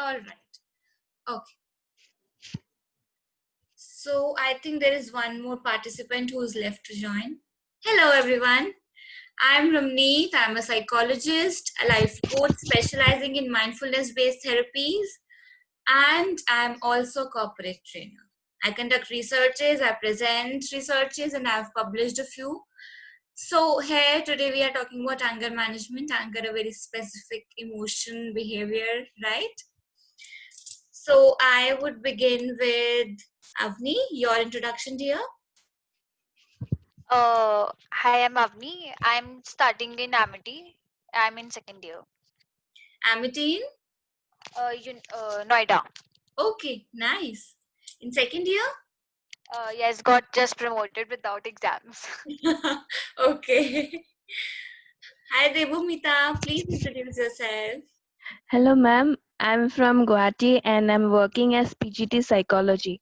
All right. Okay. So I think there is one more participant who is left to join. Hello, everyone. I'm Ramneet. I'm a psychologist, a life coach specializing in mindfulness-based therapies, and I'm also a corporate trainer. I conduct researches, I present researches, and I've published a few. So here today we are talking about anger management. Anger, a very specific emotion, behavior, right? So I would begin with Avni, your introduction, dear. Hi, I'm Avni. I'm studying in Amity. I'm in second year. Amity. Noida. Okay, nice. In second year? Yes, got just promoted without exams. Okay. Hi, Devumita. Please introduce yourself. Hello, ma'am. I'm from Guwahati and I'm working as PGT Psychology.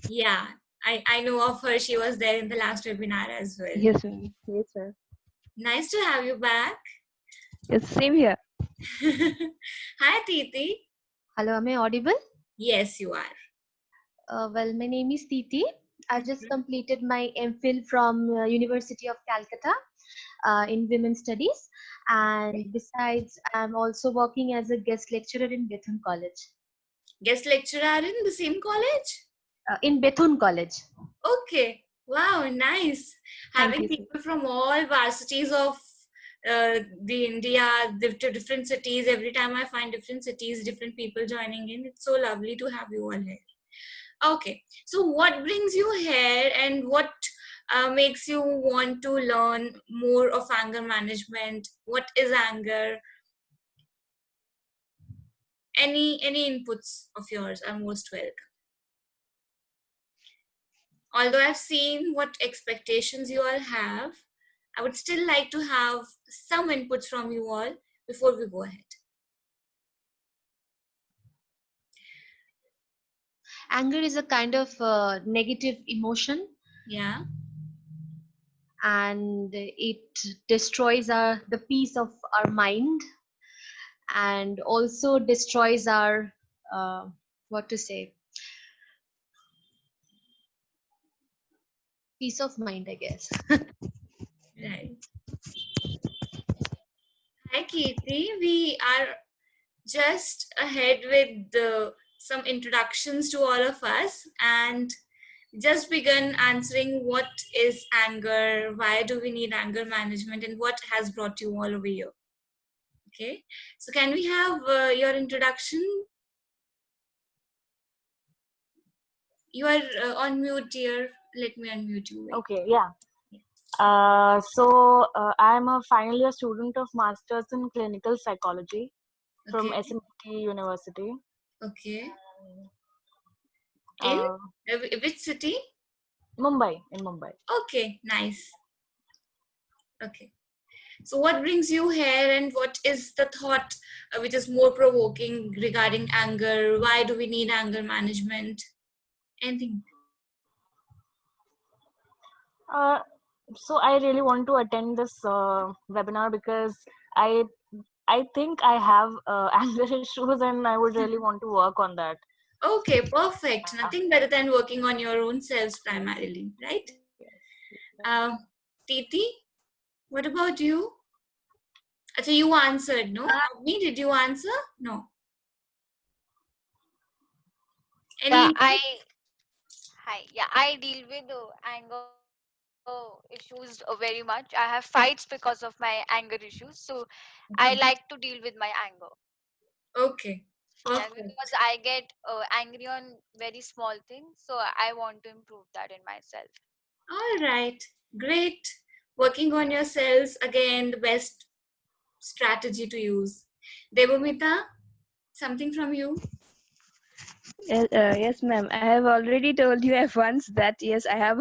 Yeah, I know of her. She was there in the last webinar as well. Yes, ma'am. Yes, sir. Nice to have you back. Yes, same here. Hi, Titi. Hello, am I audible? Yes, you are. Well, my name is Titi. I just completed my MPhil from University of Calcutta in Women's Studies, and besides, I'm also working as a guest lecturer in Bethune College. Guest lecturer in the same college? In Bethune College. Okay. Wow, nice. Thank Having you, sir. people from all varsities of the India, different cities. Every time I find different cities, different people joining in. It's so lovely to have you all here. Okay. So what brings you here and what makes you want to learn more of anger management? What is anger? Any inputs of yours are most welcome. Although I've seen what expectations you all have, I would still like to have some inputs from you all before we go ahead. Anger is a kind of negative emotion, Yeah. and it destroys the peace of our mind, and also destroys our what to say, peace of mind, I guess. Right. Hi, Kirti. We are just ahead with some introductions to all of us and just begun answering what is anger, why do we need anger management, and what has brought you all over here. Okay, so can we have your introduction? You are on mute, dear. Let me unmute you. Wait. Okay, yeah. I'm a final year student of Masters in Clinical Psychology from Okay. SMT University. Okay. In Uh, which city? Mumbai, in Mumbai. Okay, nice. Okay. So what brings you here and what is the thought which is more provoking regarding anger? Why do we need anger management? Anything? Uh, so I really want to attend this webinar because I I think I have anger issues and I would really want to work on that. Okay, perfect. Nothing better than working on your own selves primarily, right? Titi, what about you? So you answered, no? Me, did you answer? No. Yeah, Any? I deal with anger issues very much. I have fights because of my anger issues, so I like to deal with my anger. Okay, Yeah, because perfect. I get angry on very small things, so I want to improve that in myself. All right, great. Working on yourselves, again, the best strategy to use. Devamita, something from you? Yes, ma'am. I have already told you at once that yes, I have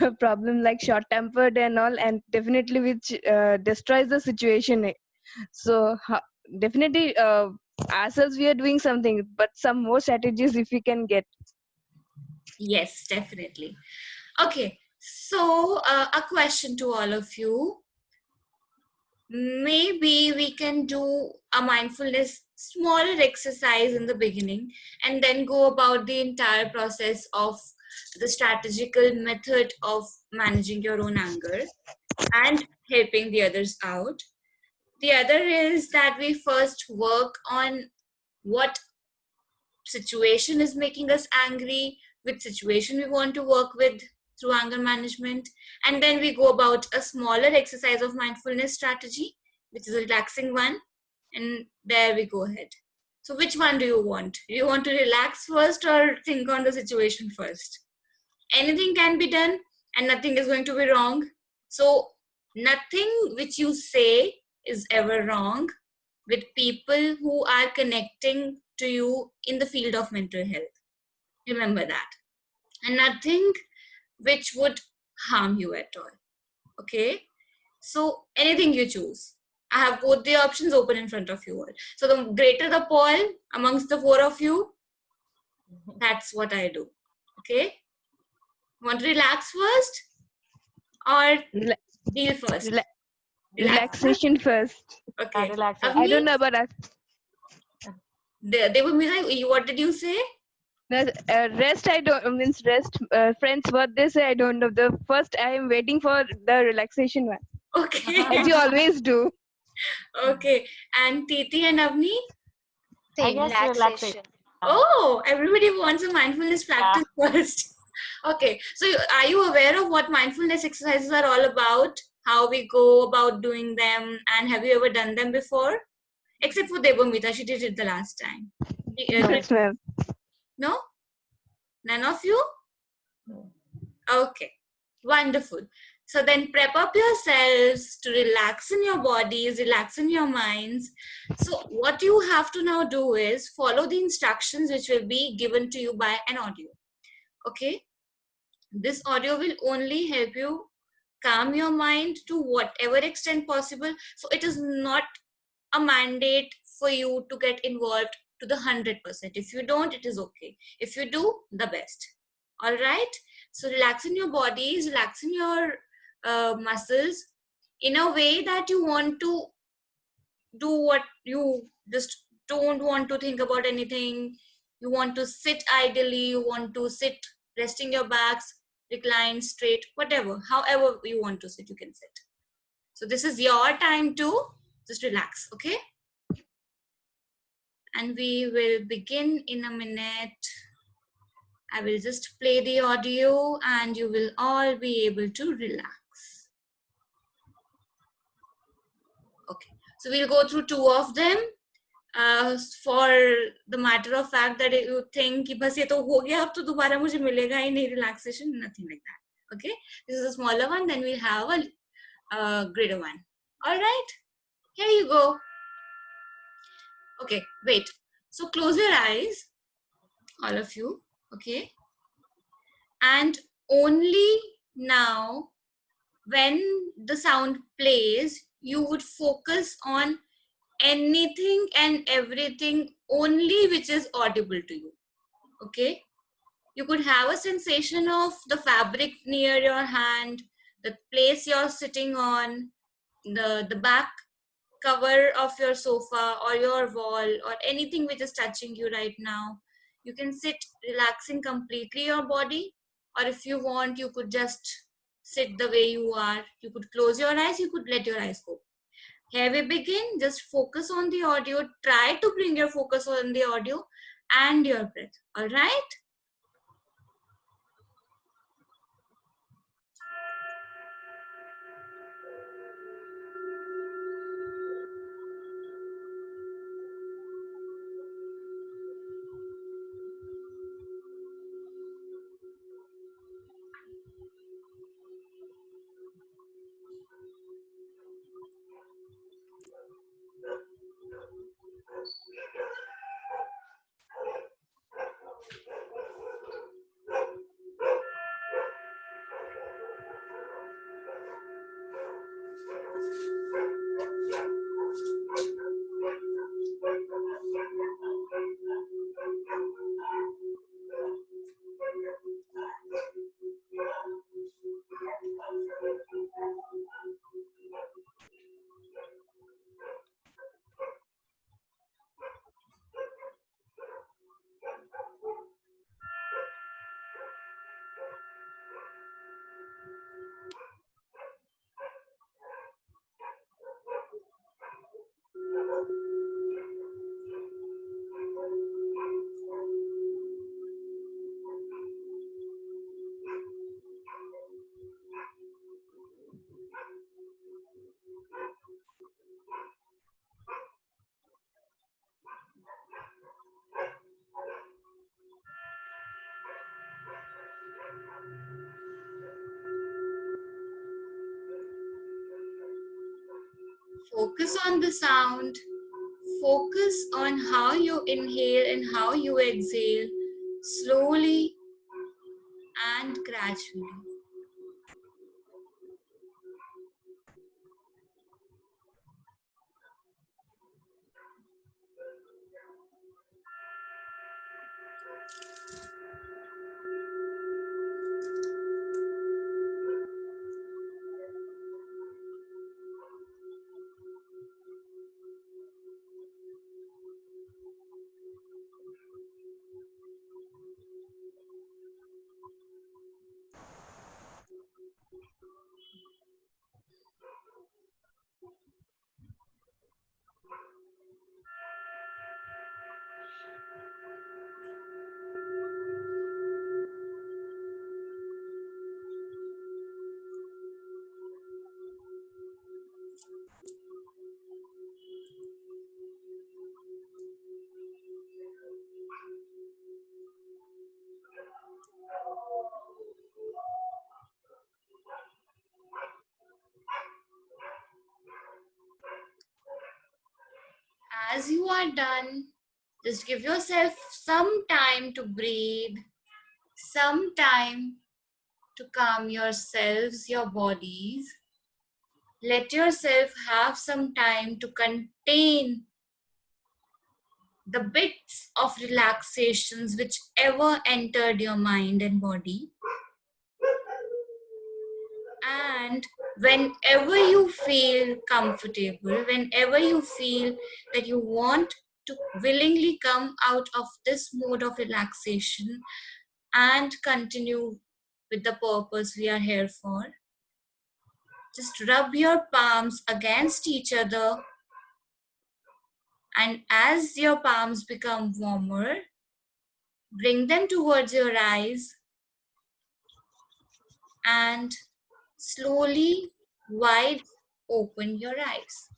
a problem like short-tempered and all, and definitely which destroys the situation. So definitely, ourselves we are doing something, but some more strategies if we can get. Yes, definitely. Okay, so a question to all of you. Maybe we can do a mindfulness smaller exercise in the beginning, and then go about the entire process of the strategical method of managing your own anger and helping the others out. The other is that we first work on what situation is making us angry, which situation we want to work with through anger management, and then we go about a smaller exercise of mindfulness strategy, which is a relaxing one, and there we go ahead. So which one do you want? Do you want to relax first or think on the situation first? Anything can be done and nothing is going to be wrong. So nothing which you say is ever wrong with people who are connecting to you in the field of mental health. Remember that. And nothing which would harm you at all. Okay? So anything you choose. I have both the options open in front of you all. So the greater the poll amongst the four of you, that's what I do. Okay? Want to relax first or Rela- deal first? rela- Relax first? relaxation first. Okay. Relaxation. I don't Avneet, know about us. they were what did you say? Rest, I don't means rest. Friends, what they say, I don't know. The first, I am waiting for the relaxation one, Okay. as you always do. Okay. And Titi and Avni? I Same. guess relaxation. Relaxation. Oh, everybody wants a mindfulness Yeah. practice first. Okay. So are you aware of what mindfulness exercises are all about? How we go about doing them? And have you ever done them before? Except for Devamita, she did it the last time. Yes, ma'am. No? None of you? Okay, wonderful. So then prep up yourselves to relax in your bodies, relax in your minds. So what you have to now do is follow the instructions which will be given to you by an audio. Okay? This audio will only help you calm your mind to whatever extent possible. So it is not a mandate for you to get involved to the 100%. If you don't, it is okay. If you do, the best. All right? So relaxing your bodies, relaxing your muscles in a way that you want to do what you just don't want to think about anything. You want to sit idly, you want to sit resting your backs, recline straight, whatever, however you want to sit, you can sit. So this is your time to just relax, okay? And we will begin in a minute. I will just play the audio and you will all be able to relax. Okay, so we'll go through two of them. For the matter of fact that you think कि बस ये तो हो गया अब तो दोबारा मुझे मिलेगा ही नहीं relaxation, nothing like that. Okay, this is a smaller one, then we'll have a greater one. All right, here you go. Okay, wait. So close your eyes, all of you. Okay, and only now when the sound plays, you would focus on anything and everything only which is audible to you. Okay, you could have a sensation of the fabric near your hand, the place you're sitting on, the back cover of your sofa or your wall or anything which is touching you right now. You can sit relaxing completely your body, or if you want, you could just sit the way you are. You could close your eyes, you could let your eyes go. Here we begin. Just focus on the audio. Try to bring your focus on the audio and your breath. All right? Focus on the sound. Focus on how you inhale and how you exhale, slowly and gradually. As you are done, just give yourself some time to breathe, some time to calm yourselves, your bodies. Let yourself have some time to contain the bits of relaxations whichever entered your mind and body. And whenever you feel comfortable, whenever you feel that you want to willingly come out of this mode of relaxation and continue with the purpose we are here for, just rub your palms against each other, and as your palms become warmer, bring them towards your eyes and slowly wide open your eyes.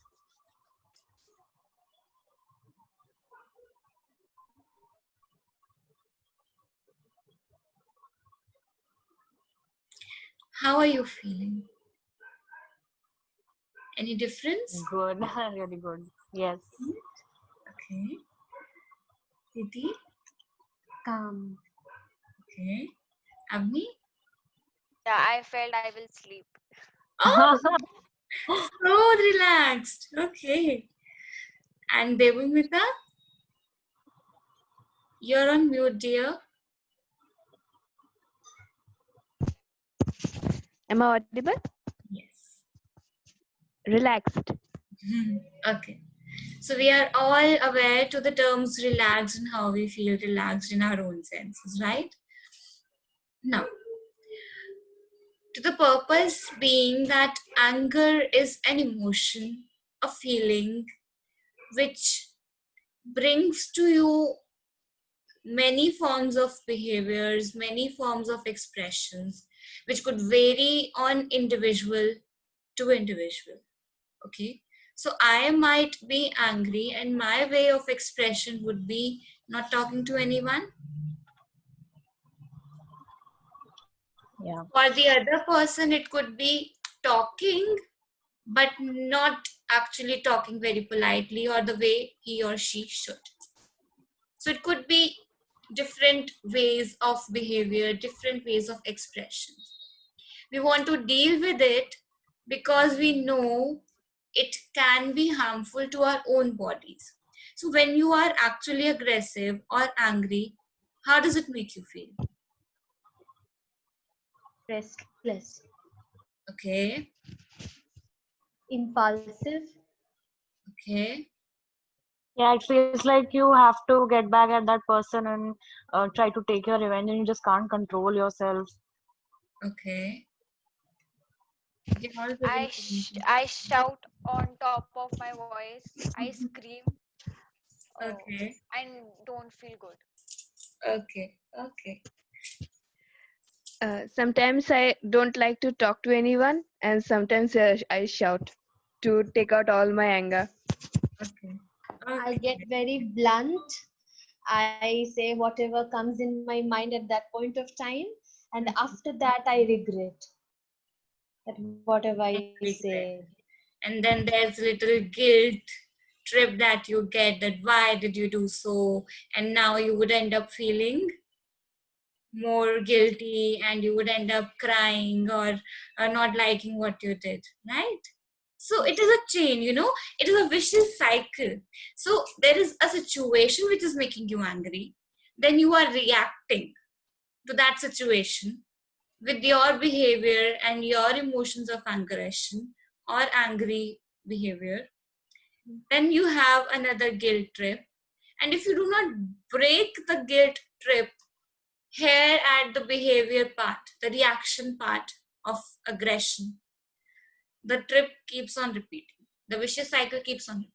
How are you feeling? Any difference? Good, really good. Yes. Okay. Didi? Calm. Okay. Avni? Yeah, I felt I will sleep. Oh, so relaxed. Okay. And Devamita? You're on mute, dear. Am I audible? Yes. Relaxed. Okay. So we are all aware to the terms relaxed and how we feel relaxed in our own senses, right? Now, to the purpose being that anger is an emotion, a feeling which brings to you many forms of behaviors, many forms of expressions, which could vary on individual to individual. Okay. So I might be angry, and my way of expression would be not talking to anyone. Yeah. For the other person, it could be talking, but not actually talking very politely or the way he or she should. So it could be different ways of behavior, different ways of expression. We want to deal with it because we know it can be harmful to our own bodies. So when you are actually aggressive or angry, how does it make you feel? Restless. Okay, Impulsive. okay, Yeah, it feels like you have to get back at that person and try to take your revenge, and you just can't control yourself. okay. You can also be I shout on top of my voice. I scream, okay, and don't feel good. okay, okay, Sometimes I don't like to talk to anyone, and sometimes I shout to take out all my anger. okay, I okay, get very blunt. I say whatever comes in my mind at that point of time. and after that I regret that whatever I say. Regret. And then there's little guilt trip that you get, that why did you do so, and now you would end up feeling more guilty and you would end up crying or not liking what you did, right? So it is a chain, it is a vicious cycle. So there is a situation which is making you angry, then you are reacting to that situation with your behavior and your emotions of aggression or angry behavior. Then you have another guilt trip, and if you do not break the guilt trip here at the behavior part, the reaction part of aggression, the trip keeps on repeating. The vicious cycle keeps on repeating.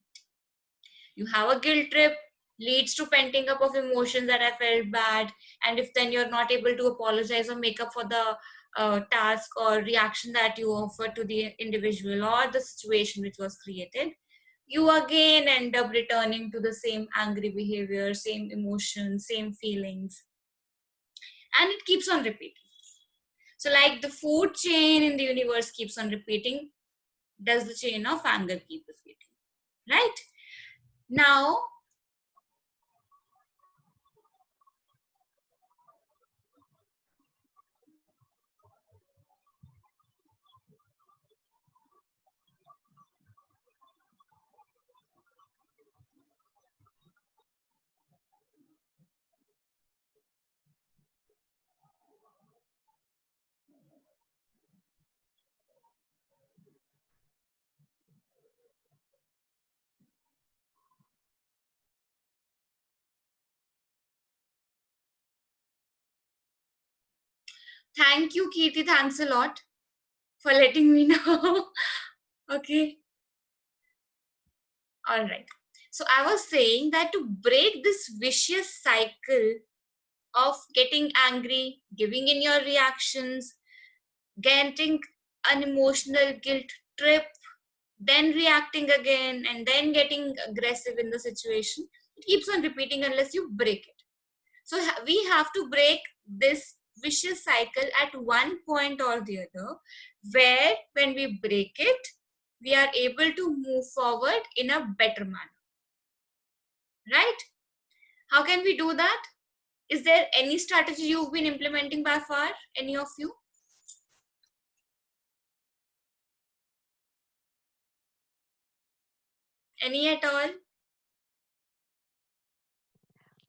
You have a guilt trip, leads to penting up of emotions that I felt bad, and if then you're not able to apologize or make up for the task or reaction that you offer to the individual or the situation which was created, you again end up returning to the same angry behavior, same emotions, same feelings, and it keeps on repeating. So, like the food chain in the universe keeps on repeating, does the chain of anger keep repeating? Right? Now, thank you, Kirti. Thanks a lot for letting me know. Okay. All right. So, I was saying that to break this vicious cycle of getting angry, giving in your reactions, getting an emotional guilt trip, then reacting again, and then getting aggressive in the situation, it keeps on repeating unless you break it. So we have to break this vicious cycle at one point or the other, where when we break it, we are able to move forward in a better manner. Right? How can we do that? Is there any strategy you've been implementing by far? Any of you? Any at all?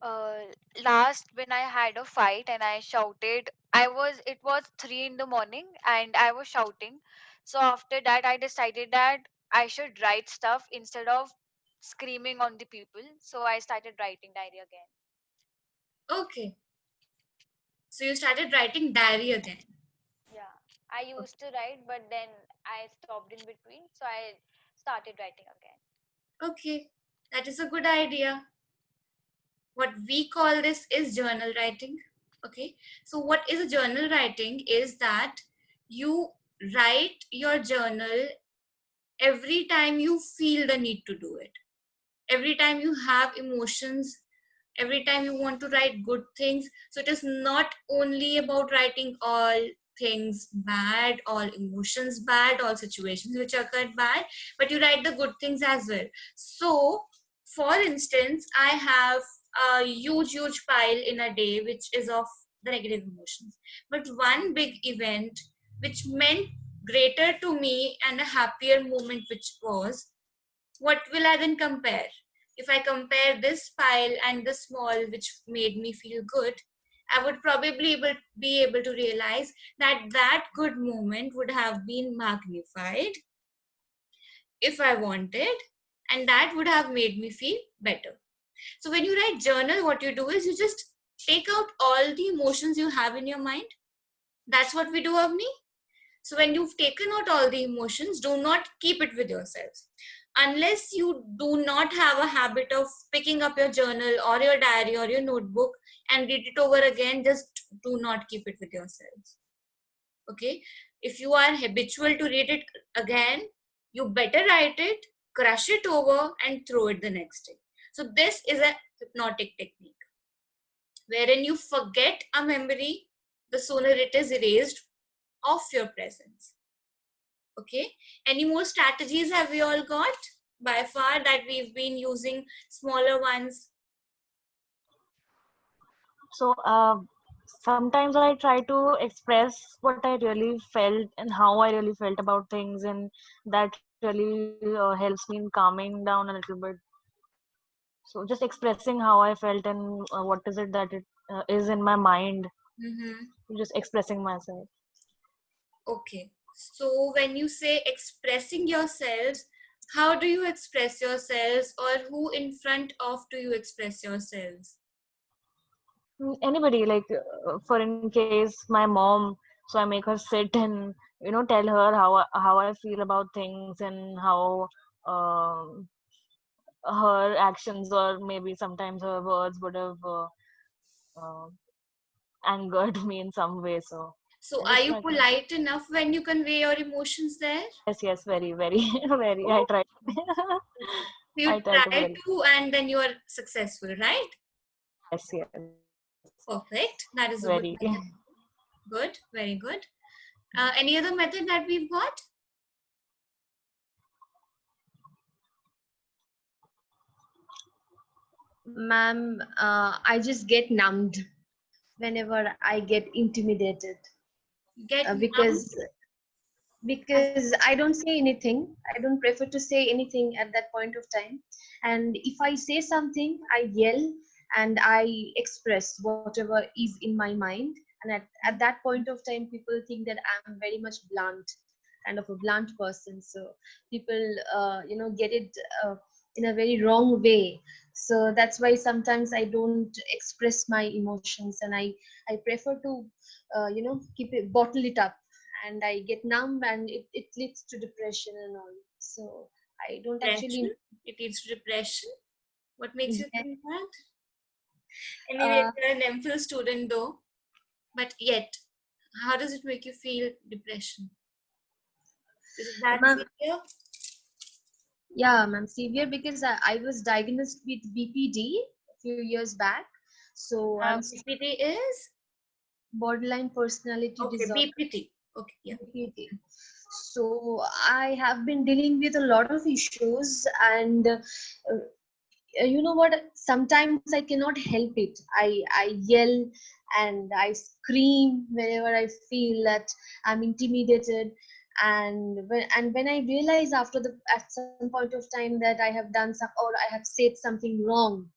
uh, Last when I had a fight and I shouted, it was 3 in the morning and I was shouting. So after that I decided that I should write stuff instead of screaming on the people. So I started writing diary again. Okay. So you started writing diary again. Yeah. I used to write, but then I stopped in between. So I started writing again. Okay. That is a good idea. What we call this is journal writing. Okay. So what is a journal writing is that you write your journal every time you feel the need to do it. Every time you have emotions, every time you want to write good things. So it is not only about writing all things bad, all emotions bad, all situations which occurred bad, but you write the good things as well. So for instance, I have a huge pile in a day which is of the negative emotions, but one big event which meant greater to me and a happier moment which was, what will I then compare? If I compare this pile and the small which made me feel good, I would probably be able to realize that that good moment would have been magnified if I wanted, and that would have made me feel better. So when you write journal, what you do is you just take out all the emotions you have in your mind. That's what we do, of me. So when you've taken out all the emotions, do not keep it with yourselves. Unless you do not have a habit of picking up your journal or your diary or your notebook and read it over again, just do not keep it with yourselves. Okay? If you are habitual to read it again, you better write it, crush it over, and throw it the next day. So this is a hypnotic technique wherein you forget a memory the sooner it is erased off your presence. Okay, any more strategies have we all got by far that we've been using? Smaller ones? So sometimes I try to express what I really felt and how I really felt about things, and that really helps me in calming down a little bit. So just expressing how I felt and what is it that it is in my mind, Mm-hmm. just expressing myself. Okay, so when you say expressing yourselves, how do you express yourselves, or who in front of do you express yourselves? Anybody, like for in case my mom, so I make her sit and tell her how I feel about things and how um her actions or maybe sometimes her words would have uh, angered me in some way. So So I are just you try to. polite enough when you convey your emotions there? Yes, very, very, very. I try. You I try to be try very. to, and then you are successful, right? Yes. Perfect. That is a Very. good method. Good, very good. Any other method that we've got? Ma'am, I just get numbed whenever I get intimidated, Get numb. because I don't say anything. I don't prefer to say anything at that point of time. And if I say something, I yell and I express whatever is in my mind. And at that point of time, people think that I'm very much blunt, kind of a blunt person. So people, get it in a very wrong way. So that's why sometimes I don't express my emotions, and I prefer to, keep it, bottle it up, and I get numb, and it leads to depression and all. So I don't Depression. actually. It leads to depression. What makes you Yeah, think that? Anyway, uh, you're an MPhil student though, but yet, how does it make you feel depression? Is it that ma'am, severe? yeah, ma'am, severe because I was diagnosed with BPD a few years back. So BPD is? borderline personality Okay, disorder, BPT. Okay, yeah. BPD. So I have been dealing with a lot of issues, and you know what, sometimes I cannot help it. I yell and I scream whenever I feel that I'm intimidated. And when I realize at some point of time that I have done some, or I have said something wrong,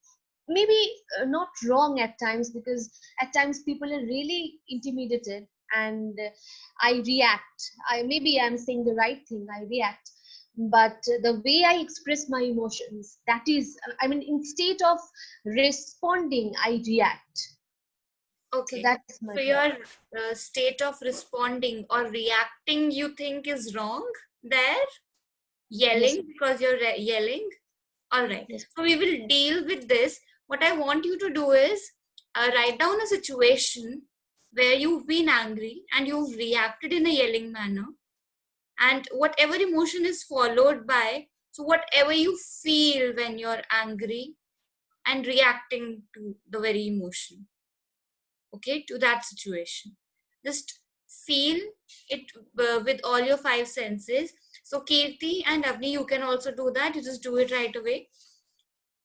maybe not wrong at times, because at times people are really intimidated, and I react. I'm saying the right thing, I react. But the way I express my emotions, that is, I mean, instead of responding, I react. So Okay. that's my So problem. your state of responding or reacting, you think is wrong there? Yes, Yelling because you're yelling? All right. yes. So we will deal with this. What I want you to do is write down a situation where you've been angry and you've reacted in a yelling manner, and whatever emotion is followed by, so whatever you feel when you're angry and reacting to the very emotion, okay, to that situation, just feel it with all your five senses. So Kirti and Avni, you can also do that. You just do it right away.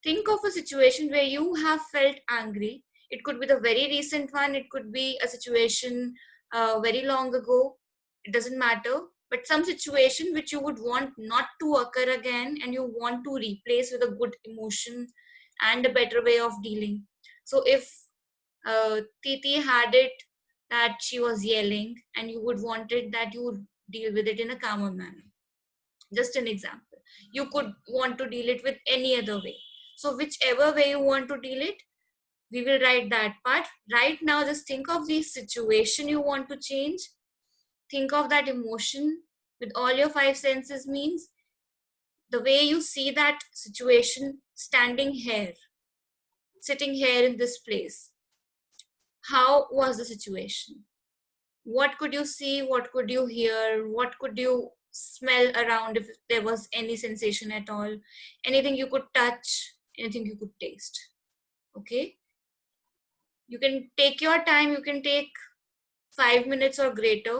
Think of a situation where you have felt angry. It could be the very recent one, it could be a situation very long ago. It doesn't matter. But some situation which you would want not to occur again and you want to replace with a good emotion and a better way of dealing. So if Titi had it that she was yelling and you would want it that you would deal with it in a calmer manner. Just an example. You could want to deal it with any other way. So whichever way you want to deal it, we will write that part. Right now, just think of the situation you want to change. Think of that emotion with all your five senses, means the way you see that situation standing here, sitting here in this place. How was the situation? What could you see? What could you hear? What could you smell around, if there was any sensation at all? Anything you could touch, anything you could taste. Okay, you can take your time, you can take 5 minutes or greater,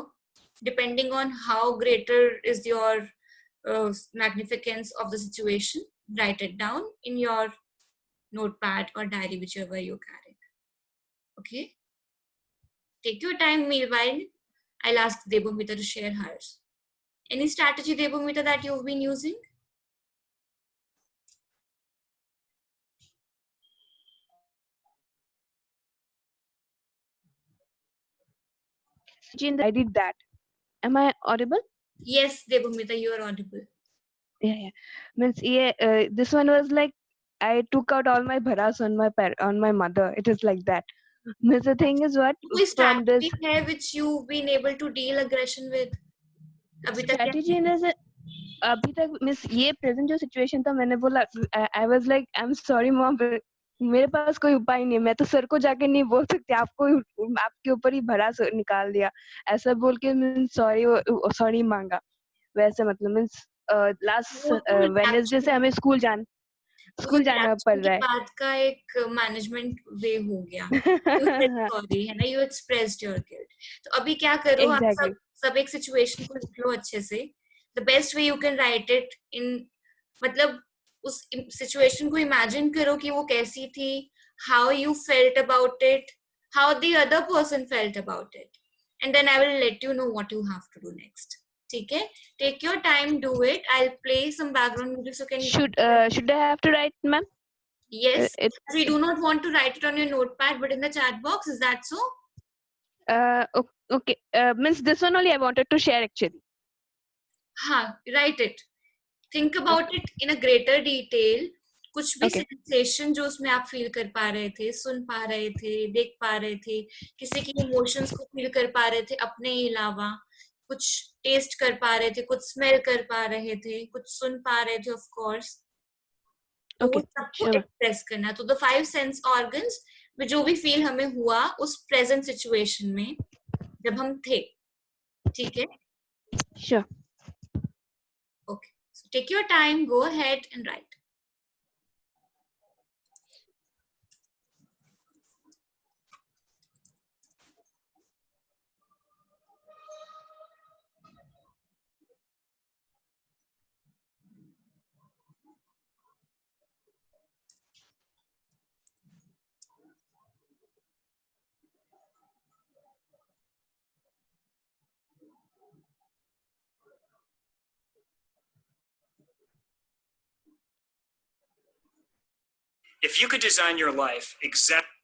depending on how greater is your magnificence of the situation. Write it down in your notepad or diary, whichever you're carrying. Okay? Take your time. Meanwhile, I'll ask Debomita to share hers. Any strategy, Debomita, that you've been using? I did that. Am I audible? Yes, Debomita, you are audible. Yeah. Means yeah. This one was like I took out all my bharas on on my mother. It is like that. Means the thing is what कोई from this strategy है which you've been able to deal aggression with? अभी तक क्या? strategy in this अभी तक miss ये present जो situation था मैंने बोला I was like I am sorry mom मेरे पास कोई उपाय नहीं मैं तो सर को जाके नहीं बोल सकती आपको आपके ऊपर ही भरा निकाल दिया ऐसा बोल के मीन्स सॉरी मांगा वैसे मतलब मीन्स लास्ट वो तो वेडनेसडे से reaction, हमें वो तो स्कूल जाना पड़ reaction के रहा है बाद का एक मैनेजमेंट वे हो गया. You said sorry है ना, you expressed your guilt. तो अभी क्या करो, आप एग्जैक्टली सब एक सिचुएशन को लिख लो अच्छे से. The best way you can write it in, मतलब उस सिचुएशन को इमेजिन करो कि वो कैसी थी, how you felt about it, how the other person felt about it, and then I will let you know what you have to do next. ठीक है? Take your time, do it. I'll play some background music so can. Should I have to write ma'am Yes, it we do not want to write it on your notepad, but in the chat box. Is that so? okay means this one only I wanted to share actually हाँ, write it. Think about it in a greater detail. कुछ भी okay sensation जो उसमें आप feel कर पा रहे थे, सुन पा रहे थे, देख पा रहे थे, किसी की इमोशंस को फील कर पा रहे थे अपने अलावा, कुछ टेस्ट कर पा रहे थे, कुछ स्मेल कर पा रहे थे, कुछ सुन पा रहे थे, ऑफ कोर्स. तो वो okay सबको sure एक्सप्रेस करना. तो द 5 सेंस ऑर्गन्स में जो भी फील हमें हुआ उस प्रेजेंट सिचुएशन में जब हम थे. ठीक है? sure okay, so take your time, go ahead and write. If you could design your life exactly.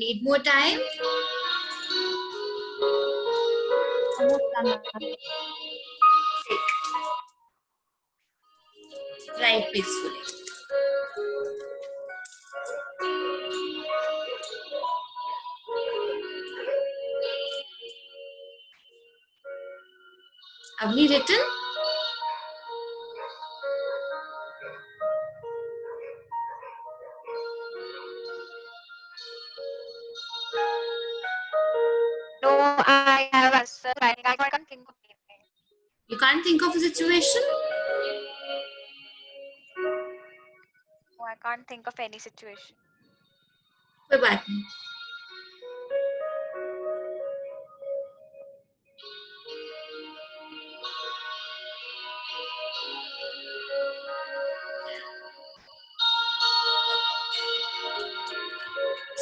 Need more time? Almost done, ma'am. Write peacefully. Avni written? No, I have answered. I can't think of anything. You can't think of a situation? No, I can't think of any situation. कोई बात नहीं.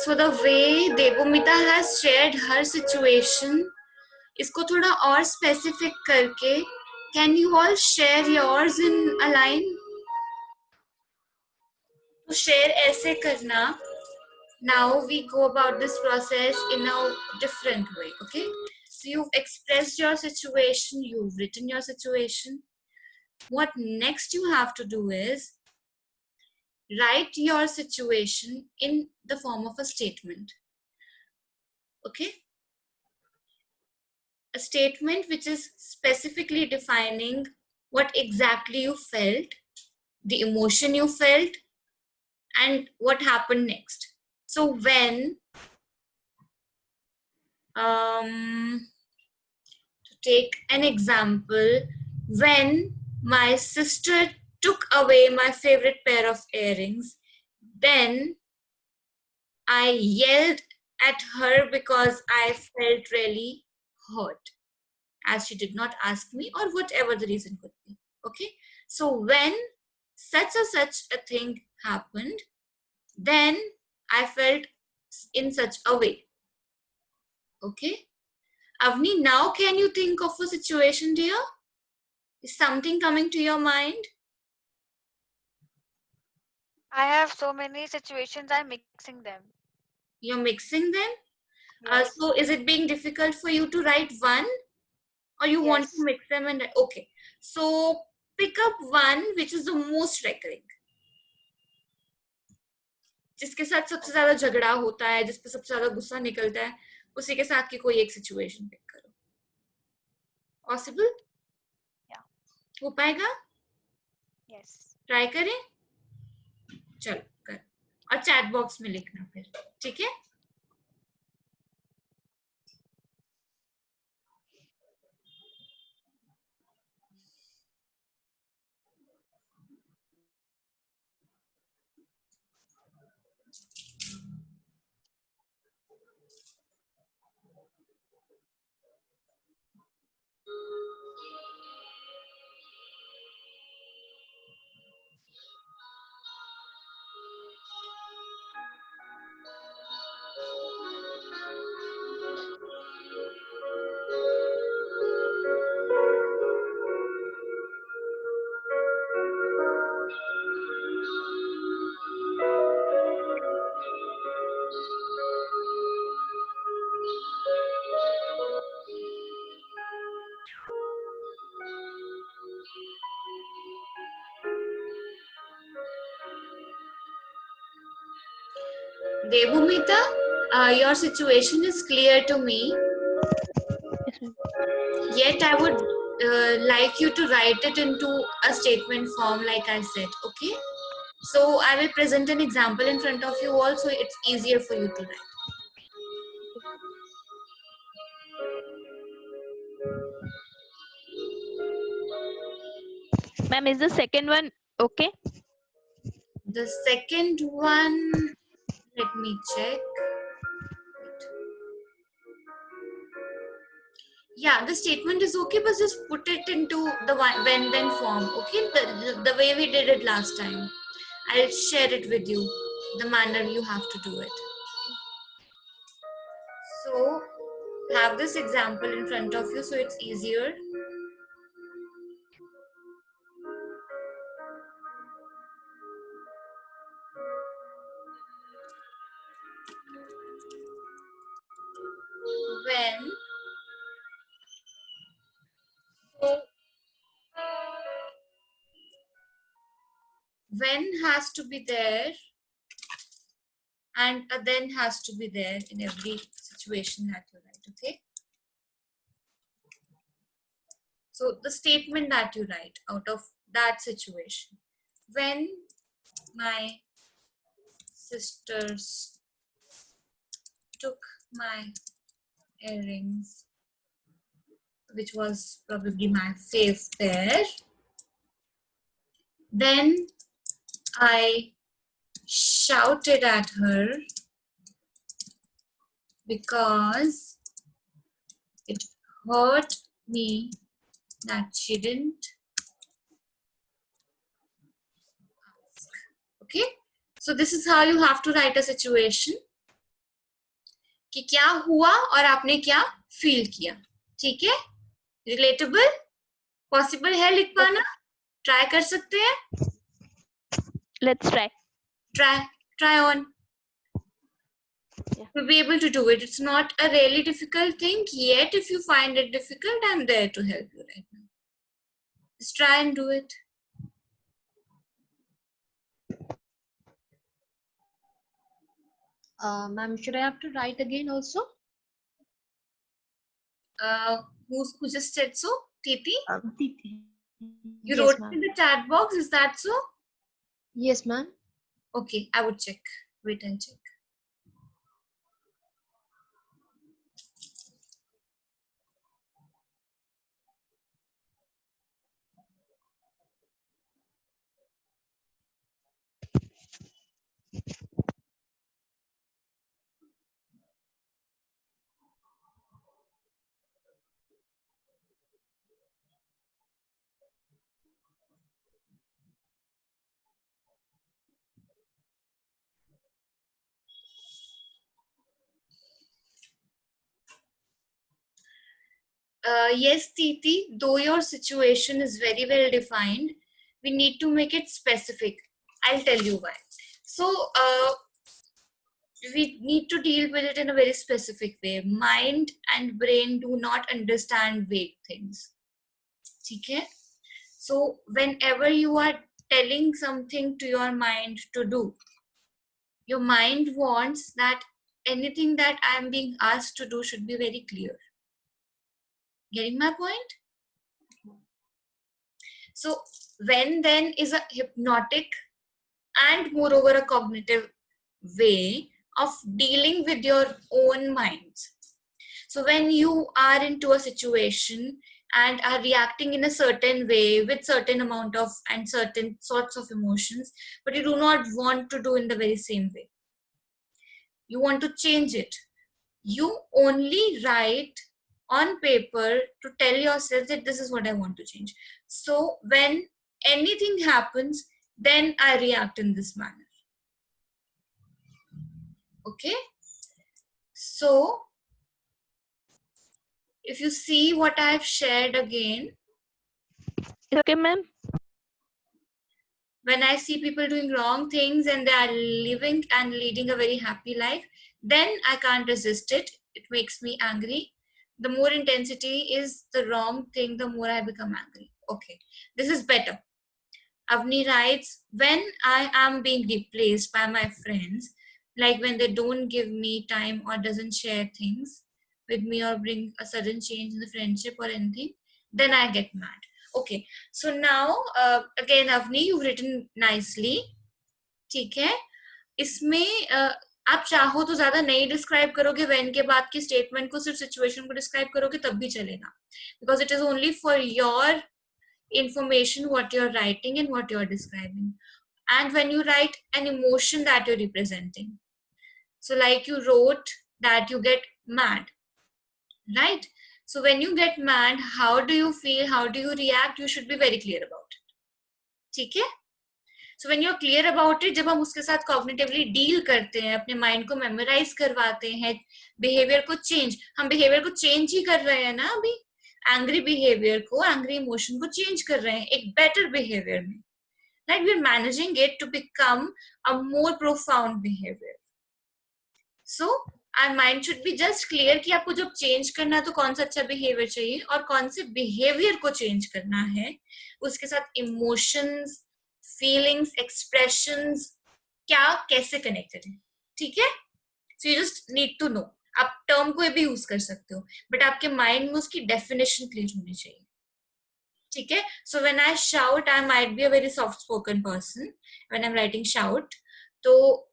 So the way Devumita has shared her situation, इसको थोड़ा और specific करके, can you all share yours in a line? तो share ऐसे करना. Now we go about this process in a different way, okay? So you've expressed your situation, you've written your situation. What next you have to do is write your situation in the form of a statement, okay? A statement which is specifically defining what exactly you felt, the emotion you felt, and what happened next. So when to take an example, when my sister took away my favorite pair of earrings, then I yelled at her because I felt really hurt, as she did not ask me, or whatever the reason could be. Okay, so when such a thing happened, then I felt in such a way. Okay, Avni, now can you think of a situation, dear? Is something coming to your mind? I have so many situations. I'm mixing them. You're mixing them. Yes. So is it being difficult for you to write one, or you want to Yes. mix them and okay? So pick up one which is the most recurring, जिसके साथ सबसे ज्यादा झगड़ा होता है, जिस पे सबसे ज्यादा गुस्सा निकलता है, उसी के साथ की कोई एक सिचुएशन पिक करो. पॉसिबल? Yeah. हो पाएगा? Yes. ट्राई करें. चलो कर. और चैट बॉक्स में लिखना फिर, ठीक है? Devumita, your situation is clear to me. Yes, ma'am. Yet I would like you to write it into a statement form, like I said, okay? So I will present an example in front of you all, so it's easier for you to write. Ma'am, is the second one okay? The second one, let me check. Yeah, the statement is okay, but just put it into the when then form, okay? The way we did it last time. I'll share it with you, the manner you have to do it. So have this example in front of you so it's easier. when, so when has to be there and a then has to be there in every situation that you write, okay? So the statement that you write out of that situation. When my sisters took my earrings, which was probably my fave pair, then I shouted at her because it hurt me that she didn't ask. Okay, so this is how you have to write a situation कि क्या हुआ और आपने क्या feel किया. ठीक है, relatable, possible है लिख पाना, ट्राई कर सकते हैं. Let's try. Try on. Yeah. You'll be able to do it. It's not a really difficult thing yet. If you find it difficult, I'm there to help you right now. Just try and do it. Ma'am, should I have to write again also? Who just said so? Titi? Titi. You Yes, wrote ma'am. in the chat box, is that so? Yes, ma'am. Okay, I would check. Wait and check. Yes, Titi, though your situation is very well defined, we need to make it specific. I'll tell you why. So, we need to deal with it in a very specific way. Mind and brain do not understand vague things. Okay? So, whenever you are telling something to your mind to do, your mind wants that anything that I am being asked to do should be very clear. Getting my point? So, when then is a hypnotic and moreover a cognitive way of dealing with your own minds. So, when you are into a situation and are reacting in a certain way with certain amount of and certain sorts of emotions, but you do not want to do in the very same way, you want to change it, you only write on paper to tell yourself that this is what I want to change. So when anything happens, then I react in this manner. Okay? So if you see what I've shared again, Okay, ma'am. when I see people doing wrong things and they are living and leading a very happy life, then I can't resist it. It makes me angry. The more intensity is the wrong thing, the more I become angry. Okay, this is better. Avni writes, when I am being replaced by my friends, like when they don't give me time or doesn't share things with me or bring a sudden change in the friendship or anything, then I get mad. Okay, so now again Avni, you've written nicely. ठीक है, इसमें आप चाहो तो ज्यादा नहीं describe करोगे when के बाद की स्टेटमेंट को, सिर्फ सिचुएशन को डिस्क्राइब करोगे तब भी चलेगा, because it is only for your information what you're writing and what you're describing, and when you write an emotion that you're representing. So like you wrote that you get mad, right? So when you get mad, how do you feel, how do you react, you should be very clear about it. ठीक है? So when you're clear about it, जब हम उसके साथ cognitively deal करते हैं, अपने mind को memorize करवाते हैं, behavior को change, हम behavior को change ही कर रहे हैं ना अभी, एंग्री बिहेवियर को, एंग्री इमोशन को चेंज कर रहे हैं एक बेटर बिहेवियर में, right? We are managing it to become a more profound behaviour. So our mind should be just clear कि आपको जब चेंज करना है तो कौन सा अच्छा बिहेवियर चाहिए और कौन से बिहेवियर को चेंज करना है, उसके साथ इमोशंस, फीलिंग्स, एक्सप्रेशंस क्या कैसे कनेक्टेड है. ठीक है, so you just need to know. आप टर्म को भी यूज कर सकते हो, बट आपके माइंड में उसकी डेफिनेशन क्लियर होनी चाहिए. ठीक है, so when I shout, I might be a very soft spoken person. When I am writing shout, तो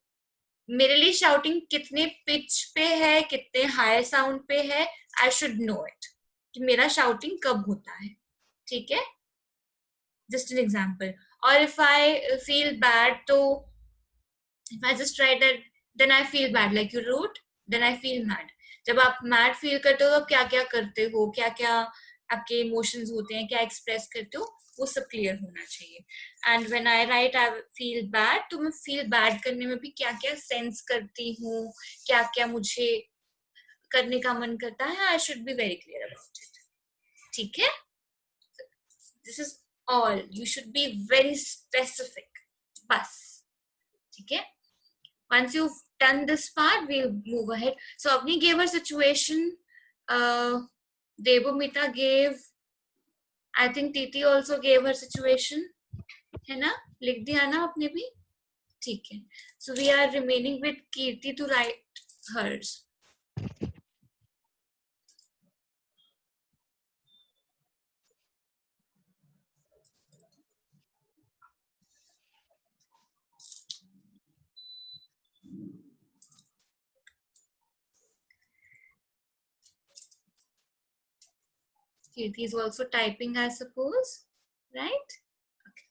मेरे लिए शाउटिंग कितने पिच पे है, कितने हाई साउंड पे है, आई शुड नो इट कि मेरा शाउटिंग कब होता है. ठीक है, जस्ट एन एग्जाम्पल. और इफ आई फील बैड, तो if I just write that, then I feel bad, like you wrote, then I feel mad. जब आप मैड फील करते हो तो आप क्या क्या करते हो, क्या क्या आपके इमोशंस होते हैं, क्या एक्सप्रेस करते हो, वो सब क्लियर होना चाहिए. And when I right I feel bad, तो मैं फील बैड करने में भी क्या क्या सेंस करती हूँ, क्या क्या मुझे करने का मन करता है, I should be very clear about it. ठीक है, this is all. You should be very specific, बस. ठीक है, once you've done this part, we'll move ahead. So Avni gave her situation, Devamita gave, I think Titi also gave her situation, है ना, लिख दिया ना आपने भी. ठीक है, so we are remaining with Kirti to write hers. Kirti is also typing, I suppose, right? Okay,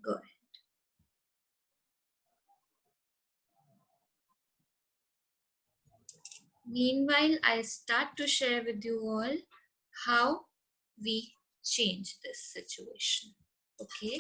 go ahead. Meanwhile, I start to share with you all how we change this situation. Okay.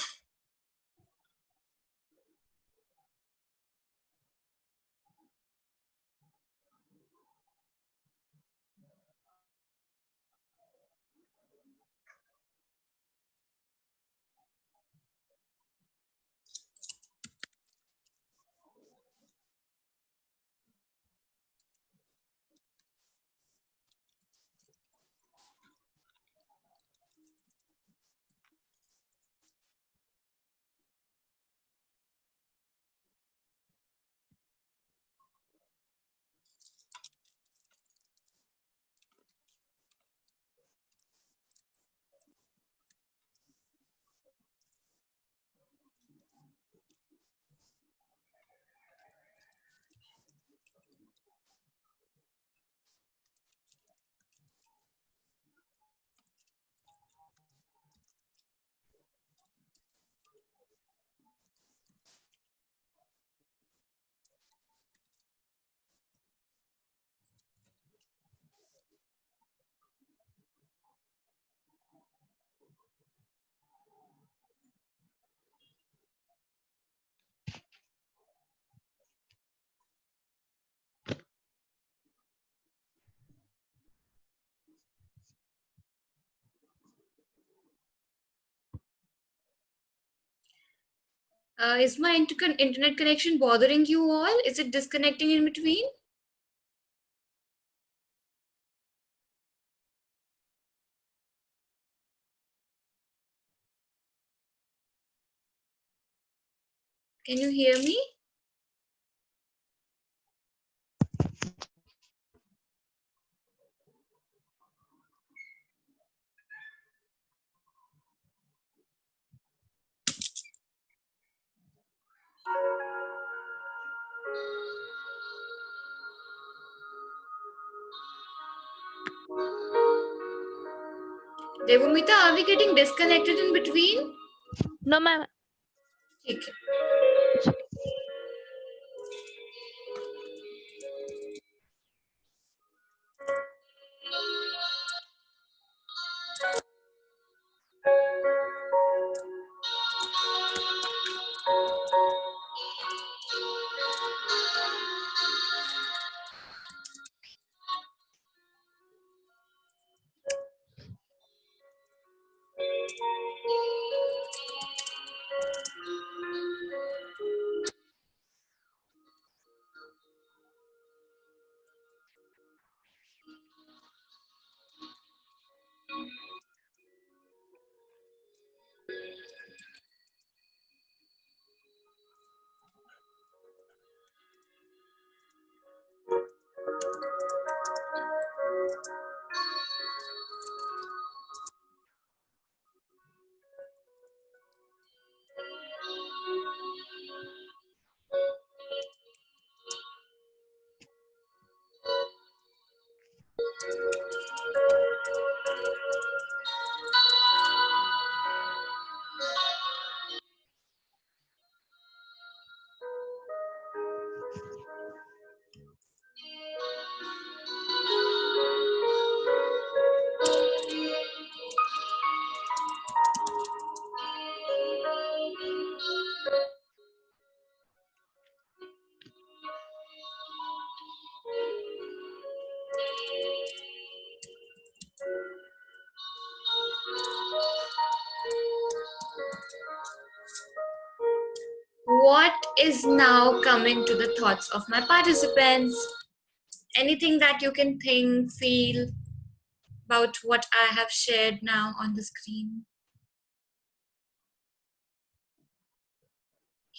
Is my internet connection bothering you all? Is it disconnecting in between? Can you hear me? Devamita, are we getting disconnected in between? No, ma'am. ठीक है. What is now coming to the thoughts of my participants? Anything that you can think, feel about what I have shared now on the screen?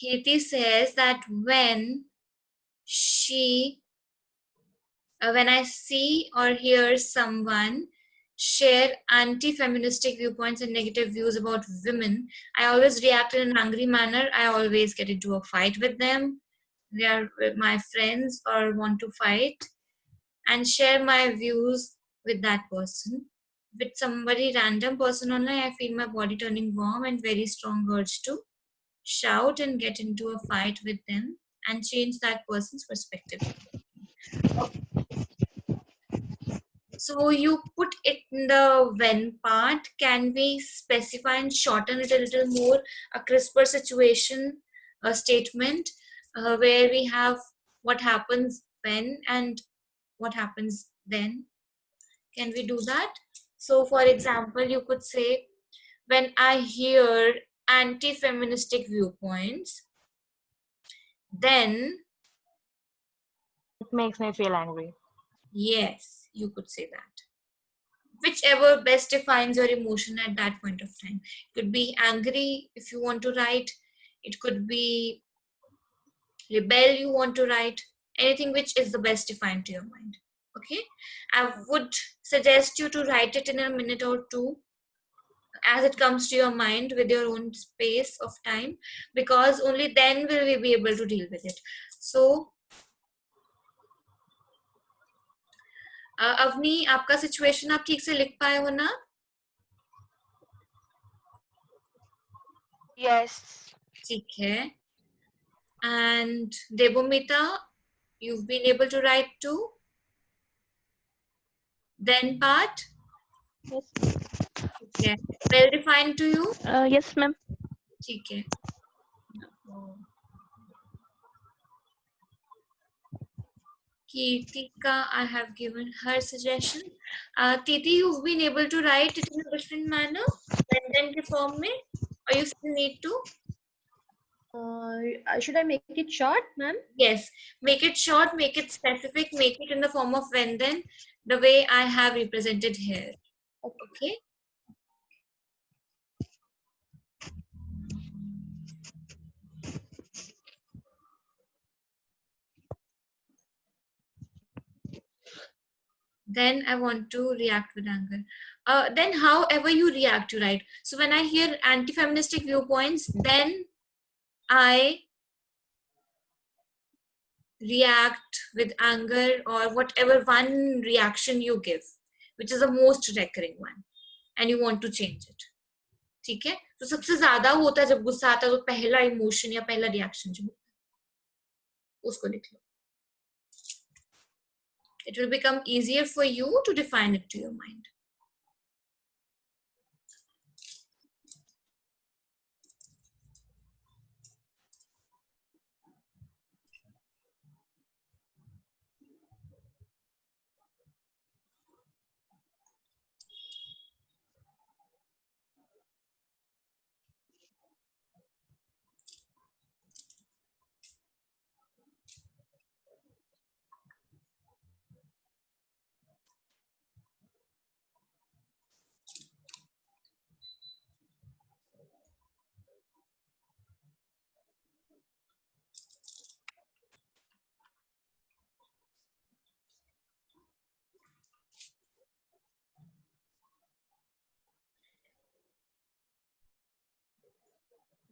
Kirti says that she when I see or hear someone share anti-feministic viewpoints and negative views about women, I always react in an angry manner. I always get into a fight with them. They are my friends or want to fight, and share my views with that person. With somebody random person online, I feel my body turning warm and very strong urge to shout and get into a fight with them and change that person's perspective. So you put it in the when part. Can we specify and shorten it a little more? A crisper situation, a statement where we have what happens when and what happens then. Can we do that? So, for example, you could say, when I hear anti-feministic viewpoints, then It makes me feel angry. yes, you could say that. Whichever best defines your emotion at that point of time. It could be angry if you want to write, it could be rebel you want to write, anything which is the best defined to your mind. Okay, I would suggest you to write it in a minute or two as it comes to your mind with your own space of time, because only then will we be able to deal with it. So Avani, आपका situation आप ठीक से लिख पाए हो ना? Yes. ठीक है. And Debomita, you've been able to write too? Then part? Yes. Okay. Well defined to you? Yes, ma'am. ठीक है. Kirtika, I have given her suggestion. Titi, you've been able to write it in a different manner? Then form में? Or you still need to? Should I make it short, ma'am? Yes. Make it short, make it specific, make it in the form of when then, the way I have represented here. Okay? Then I want to react with anger. Then however you react, you write. So when I hear anti-feministic viewpoints, then I react with anger or whatever one reaction you give, which is the most recurring one, and you want to change it. ठीक है? तो सबसे ज्यादा होता है जब गुस्सा आता है, तो पहला इमोशन या पहला रिएक्शन जो उसको लिख लो. It will become easier for you to define it to your mind.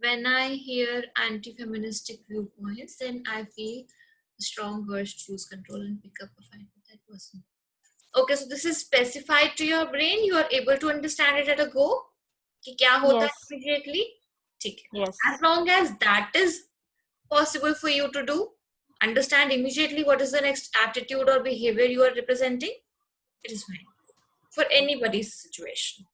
When I hear anti-feministic viewpoints, then I feel a strong urge to choose control and pick up a fight with that person. Okay, so this is specified to your brain. You are able to understand it at a go. कि क्या होता Yes. है immediately. ठीक है. Yes. As long as that is possible for you to do, understand immediately what is the next attitude or behavior you are representing, it is fine for anybody's situation.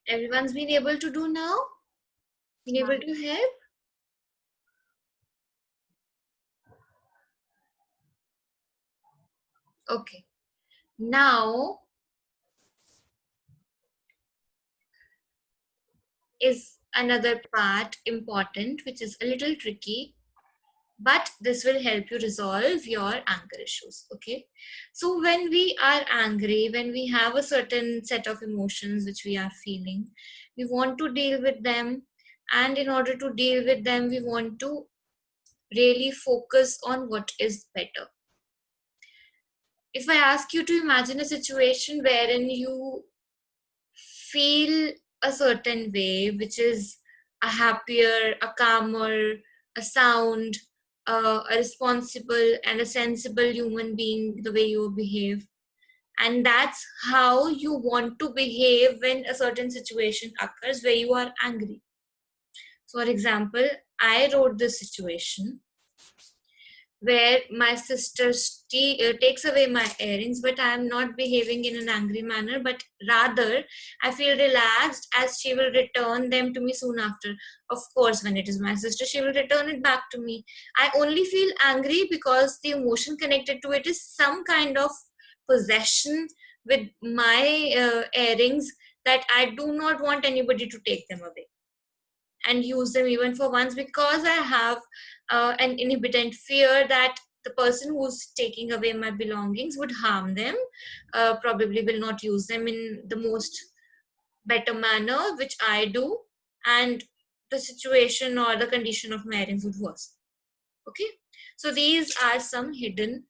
Everyone's been able to do now? Been able to help? Okay. Now is another part important, which is a little tricky, but this will help you resolve your anger issues. Okay. So when we are angry, when we have a certain set of emotions which we are feeling, we want to deal with them. And in order to deal with them, we want to really focus on what is better. If I ask you to imagine a situation wherein you feel a certain way, which is a happier, a calmer, a sound, a responsible and a sensible human being, the way you behave. And that's how you want to behave when a certain situation occurs where you are angry. So, for example, I wrote this situation where my sister takes away my earrings, but I am not behaving in an angry manner, but rather I feel relaxed as she will return them to me soon after. Of course, when it is my sister, she will return it back to me. I only feel angry because the emotion connected to it is some kind of possession with my earrings that I do not want anybody to take them away and use them even for once, because I have an inhibitant fear that the person who's taking away my belongings would harm them, probably will not use them in the most better manner, which I do, and the situation or the condition of my earrings would worsen. Okay, so these are some hidden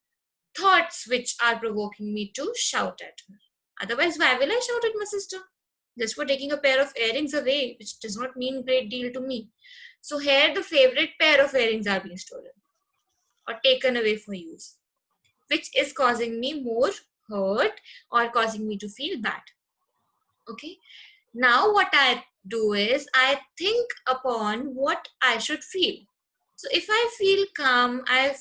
thoughts which are provoking me to shout at her. Otherwise, why will I shout at my sister? Just for taking a pair of earrings away, which does not mean great deal to me. So here the favorite pair of earrings are being stolen or taken away for use, which is causing me more hurt or causing me to feel bad. Okay. Now what I do is I think upon what I should feel. So if I feel calm, I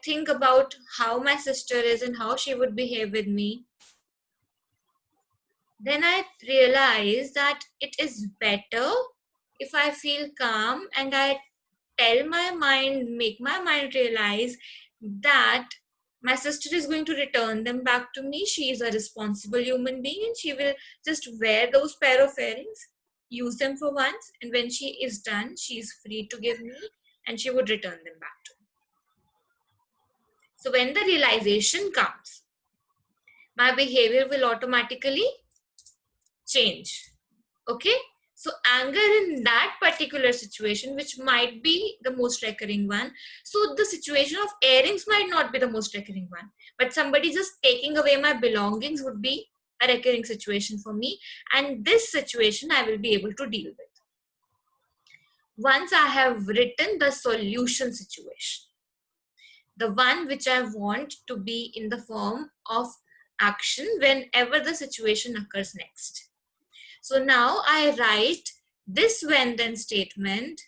think about how my sister is and how she would behave with me. Then I realize that it is better if I feel calm and I tell my mind, make my mind realize that my sister is going to return them back to me. She is a responsible human being and she will just wear those pair of earrings, use them for once, and when she is done, she is free to give me and she would return them back to me. So when the realization comes, my behavior will automatically change. Okay, so anger in that particular situation, which might be the most recurring one, so the situation of earrings might not be the most recurring one, but somebody just taking away my belongings would be a recurring situation for me, and this situation I will be able to deal with once I have written the solution situation, the one which I want to be in the form of action whenever the situation occurs next. So now I write This when then statement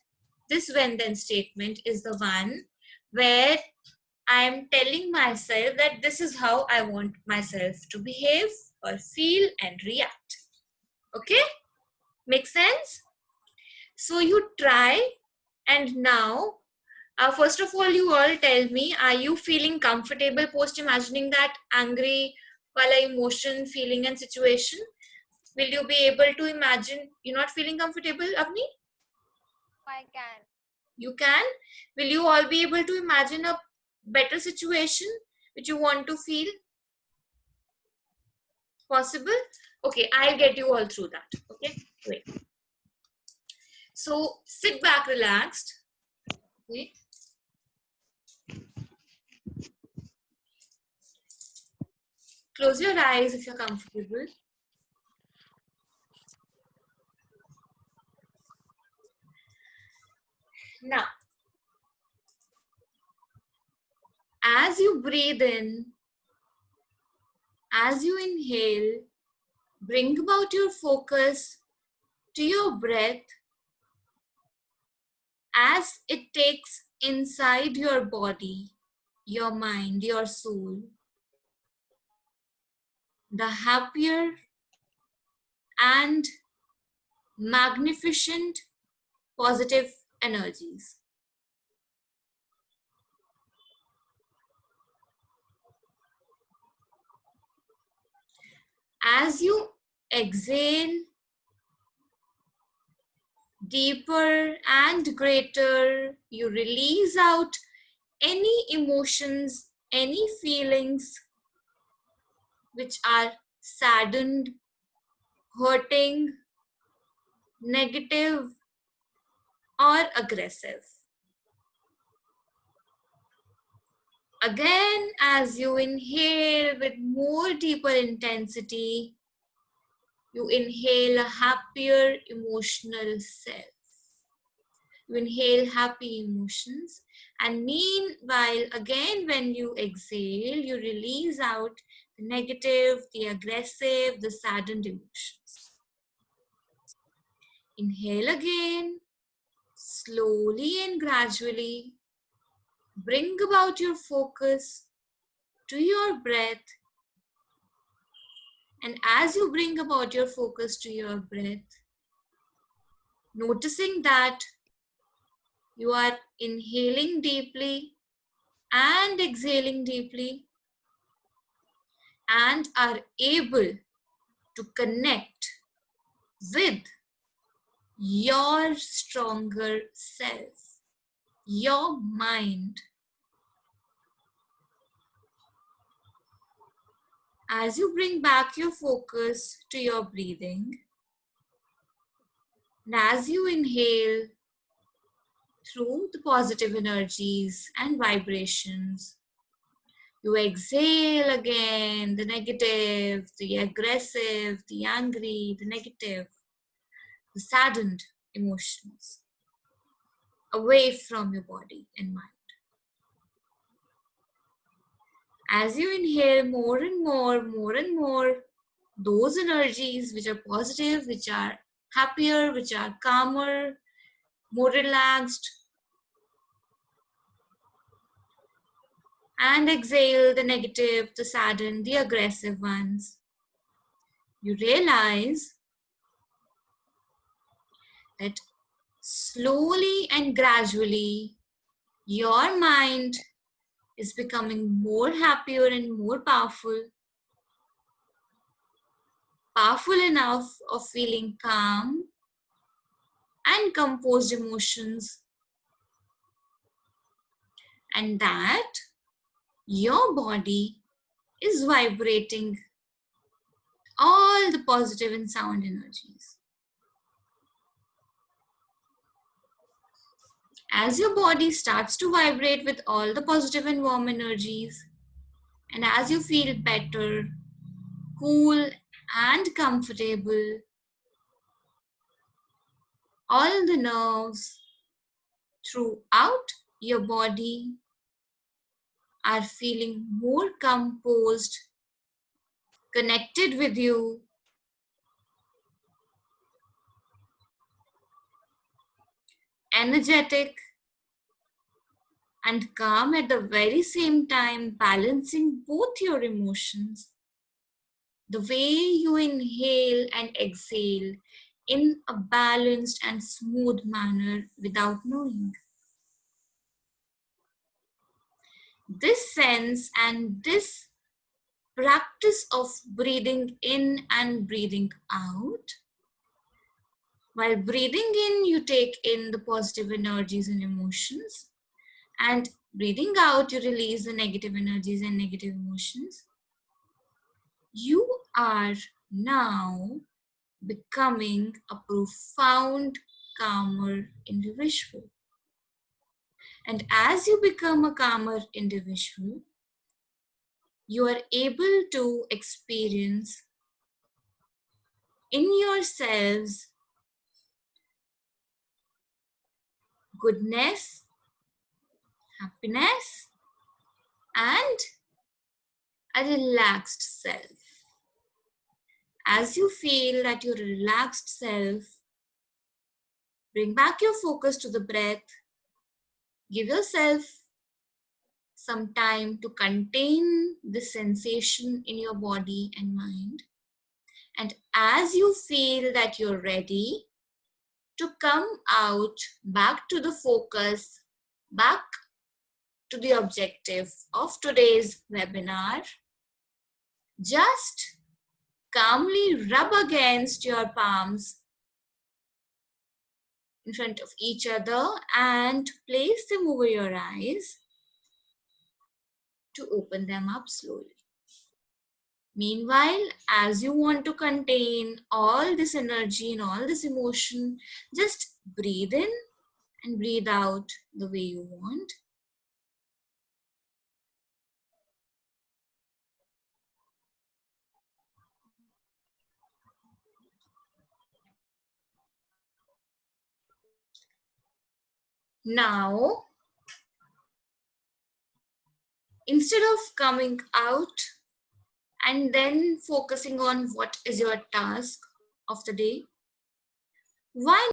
is the one where I'm telling myself that this is how I want myself to behave or feel and react. Okay? Make sense? So you try, and now, first of all, you all tell me, are you feeling comfortable post imagining that angry wala emotion, feeling and situation? Will you be able to imagine? You're not feeling comfortable, Avni? I can. You can. Will you all be able to imagine a better situation which you want to feel? Possible? Okay, I'll get you all through that. Okay, wait. So sit back relaxed. Okay. Close your eyes if you're comfortable. Now, as you breathe in, as you inhale, bring about your focus to your breath as it takes inside your body, your mind, your soul, the happier and magnificent positive energies. As you exhale deeper and greater, you release out any emotions, any feelings which are saddened, hurting, negative, or aggressive. Again, as you inhale with more deeper intensity, you inhale a happier emotional self. You inhale happy emotions, and meanwhile, again, when you exhale, you release out the negative, the aggressive, the saddened emotions. Inhale again, slowly and gradually. Bring about your focus to your breath. And as you bring about your focus to your breath, noticing that you are inhaling deeply and exhaling deeply and are able to connect with your stronger self, your mind. As you bring back your focus to your breathing, and as you inhale through the positive energies and vibrations, you exhale again the negative, the aggressive, the angry, the negative, the saddened emotions away from your body and mind. As you inhale more and more, those energies which are positive, which are happier, which are calmer, more relaxed, and exhale the negative, the saddened, the aggressive ones. You realize that slowly and gradually your mind is becoming more happier and more powerful enough of feeling calm and composed emotions, and that your body is vibrating all the positive and sound energies. As your body starts to vibrate with all the positive and warm energies, and as you feel better, cool, and comfortable, all the nerves throughout your body are feeling more composed, connected with you, energetic and calm at the very same time, balancing both your emotions. The way you inhale and exhale in a balanced and smooth manner without knowing. This sense and this practice of breathing in and breathing out. While breathing in, you take in the positive energies and emotions, and breathing out, you release the negative energies and negative emotions. You are now becoming a profound, calmer individual. And as you become a calmer individual, you are able to experience in yourselves goodness, happiness, and a relaxed self. As you feel that you're a relaxed self, bring back your focus to the breath. Give yourself some time to contain the sensation in your body and mind. And as you feel that you're ready to come out back to the focus, back to the objective of today's webinar, just calmly rub against your palms in front of each other and place them over your eyes to open them up slowly. Meanwhile, as you want to contain all this energy and all this emotion, just breathe in and breathe out the way you want. Now, instead of coming out and then focusing on what is your task of the day, why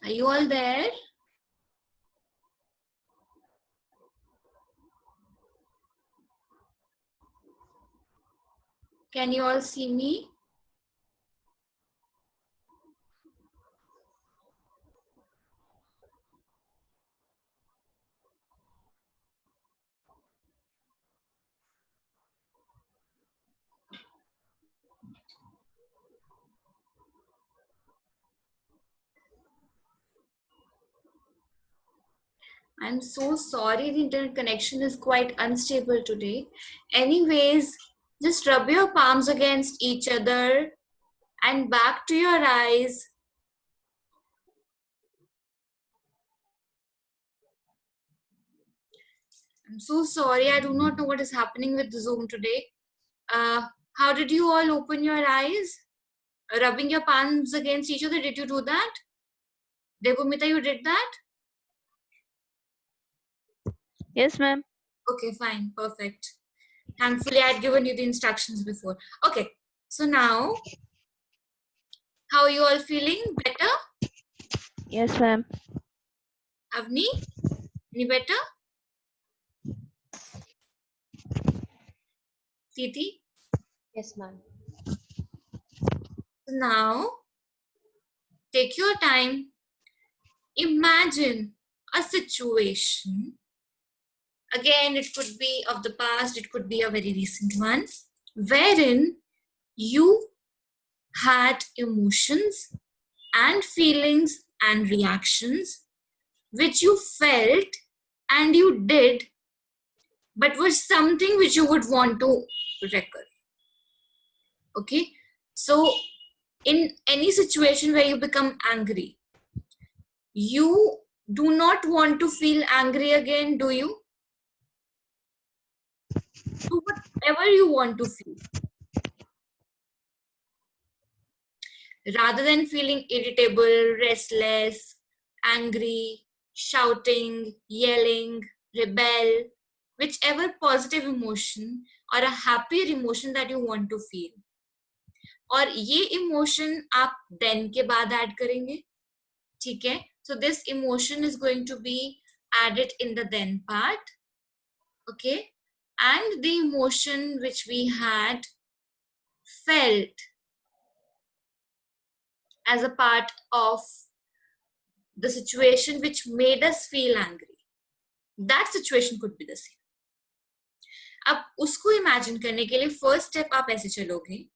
are you all there? Can you all see me? I'm so sorry, the internet connection is quite unstable today. Anyways, just rub your palms against each other and back to your eyes. I'm so sorry, I do not know what is happening with the Zoom today. How did you all open your eyes? Rubbing your palms against each other, did you do that? Devumita, you did that? Yes, ma'am. Okay, fine, perfect. Thankfully, I had given you the instructions before. Okay, so now, how are you all feeling? Better? Yes, ma'am. Avni, any better? Titi? Yes, ma'am. So now, take your time. Imagine a situation. Again, it could be of the past, it could be a very recent one, wherein you had emotions and feelings and reactions which you felt and you did, but was something which you would want to recur. Okay, so in any situation where you become angry, you do not want to feel angry again, do you? Do whatever you want to feel. Rather than feeling irritable, restless, angry, shouting, yelling, rebel, whichever positive emotion or a happier emotion that you want to feel. और ये emotion आप then के बाद add करेंगे, ठीक है? So this emotion is going to be added in the then part, okay? And the emotion which we had felt as a part of the situation which made us feel angry, that situation could be the same. अब उसको imagine करने के लिए first step आप ऐसे चलोगे.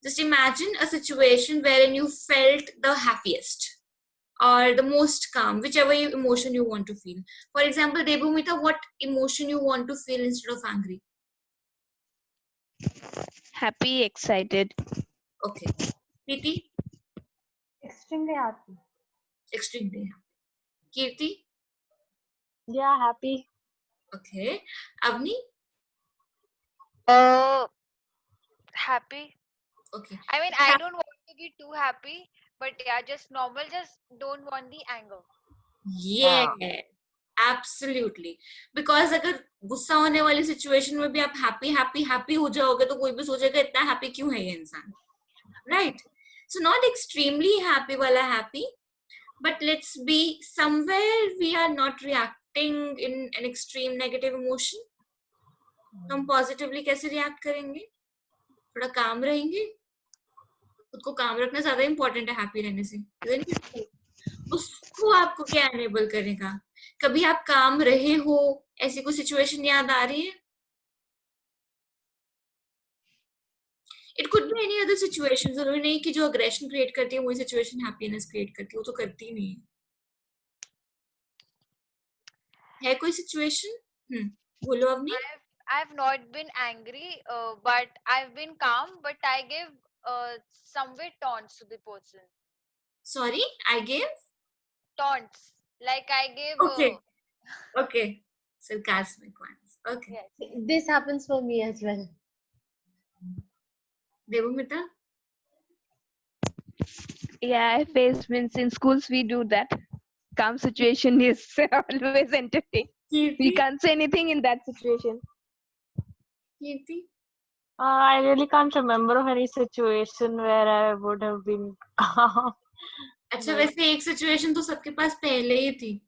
Just imagine a situation wherein you felt the happiest or the most calm, whichever emotion you want to feel. For example, Debumita, what emotion you want to feel instead of angry? Happy, excited. Okay. Preeti? Extremely happy. Extremely happy. Kirti? Yeah, happy. Okay. Avni? Happy. Okay. I mean, I don't want to be too happy, but yeah, just normal. Just don't want the anger. Yeah. Absolutely. Because अगर गुस्सा होने वाली situation में भी आप happy हो जाओगे तो कोई भी सोचेगा इतना हैप्पी क्यों है ये इंसान, right? So not extremely happy वाला happy, but let's be somewhere we are not reacting in an extreme negative emotion. तो हम पॉजिटिवली कैसे रिएक्ट करेंगे? थोड़ा काम रहेंगे. खुद को काम रखना ज्यादा इंपॉर्टेंट है हैप्पी रहने से, isn't it? उसको आपको क्या एनेबल करेगा? कभी आप काम रहे हो, ऐसी कोई सिचुएशन याद आ रही है? It could be any other situation, जरूरी नहीं कि जो अग्रेशन क्रिएट करती है वही सिचुएशन हैप्पीनेस क्रिएट करती है, वो तो करती ही नहीं है कोई सिचुएशन? बोलो Avani. I've not been angry, but I've been calm. But I give some way taunts to the person. Sorry, I gave. Taunts, like I give. Okay, sarcastic ones. Okay. Yes. This happens for me as well. Devamita? Yeah, I faced means in schools we do that. Calm situation is always entertaining. We Kirti? can't say anything in that situation. Kirti? I really can't remember of any situation where I would have been calm. अच्छा, वैसे एक situation तो सबके पास पहले ही थी,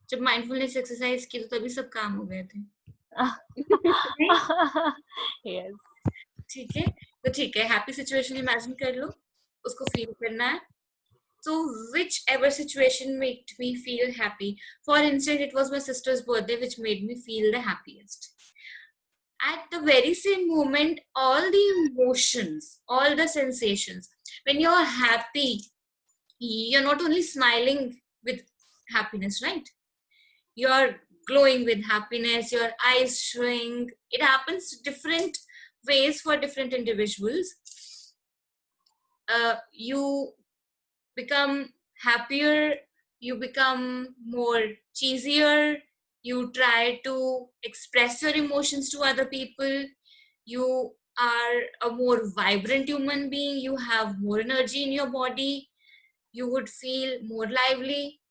जब mindfulness exercise की तो तभी सब काम हो गए थे. Yes. ठीक है, तो ठीक है, हैप्पी सिचुएशन इमेजिन कर लो, उसको फील करना है. So whichever situation made me feel happy. For instance, it was my sister's birthday which made me feel the happiest. At the very same moment, all the emotions, all the sensations, when you're happy, you're not only smiling with happiness, right? You're glowing with happiness, your eyes shrink. It happens different ways for different individuals. You become happier, you become more cheesier, you try to express your emotions to other people, you are a more vibrant human being, you have more energy in your body, you would feel more lively.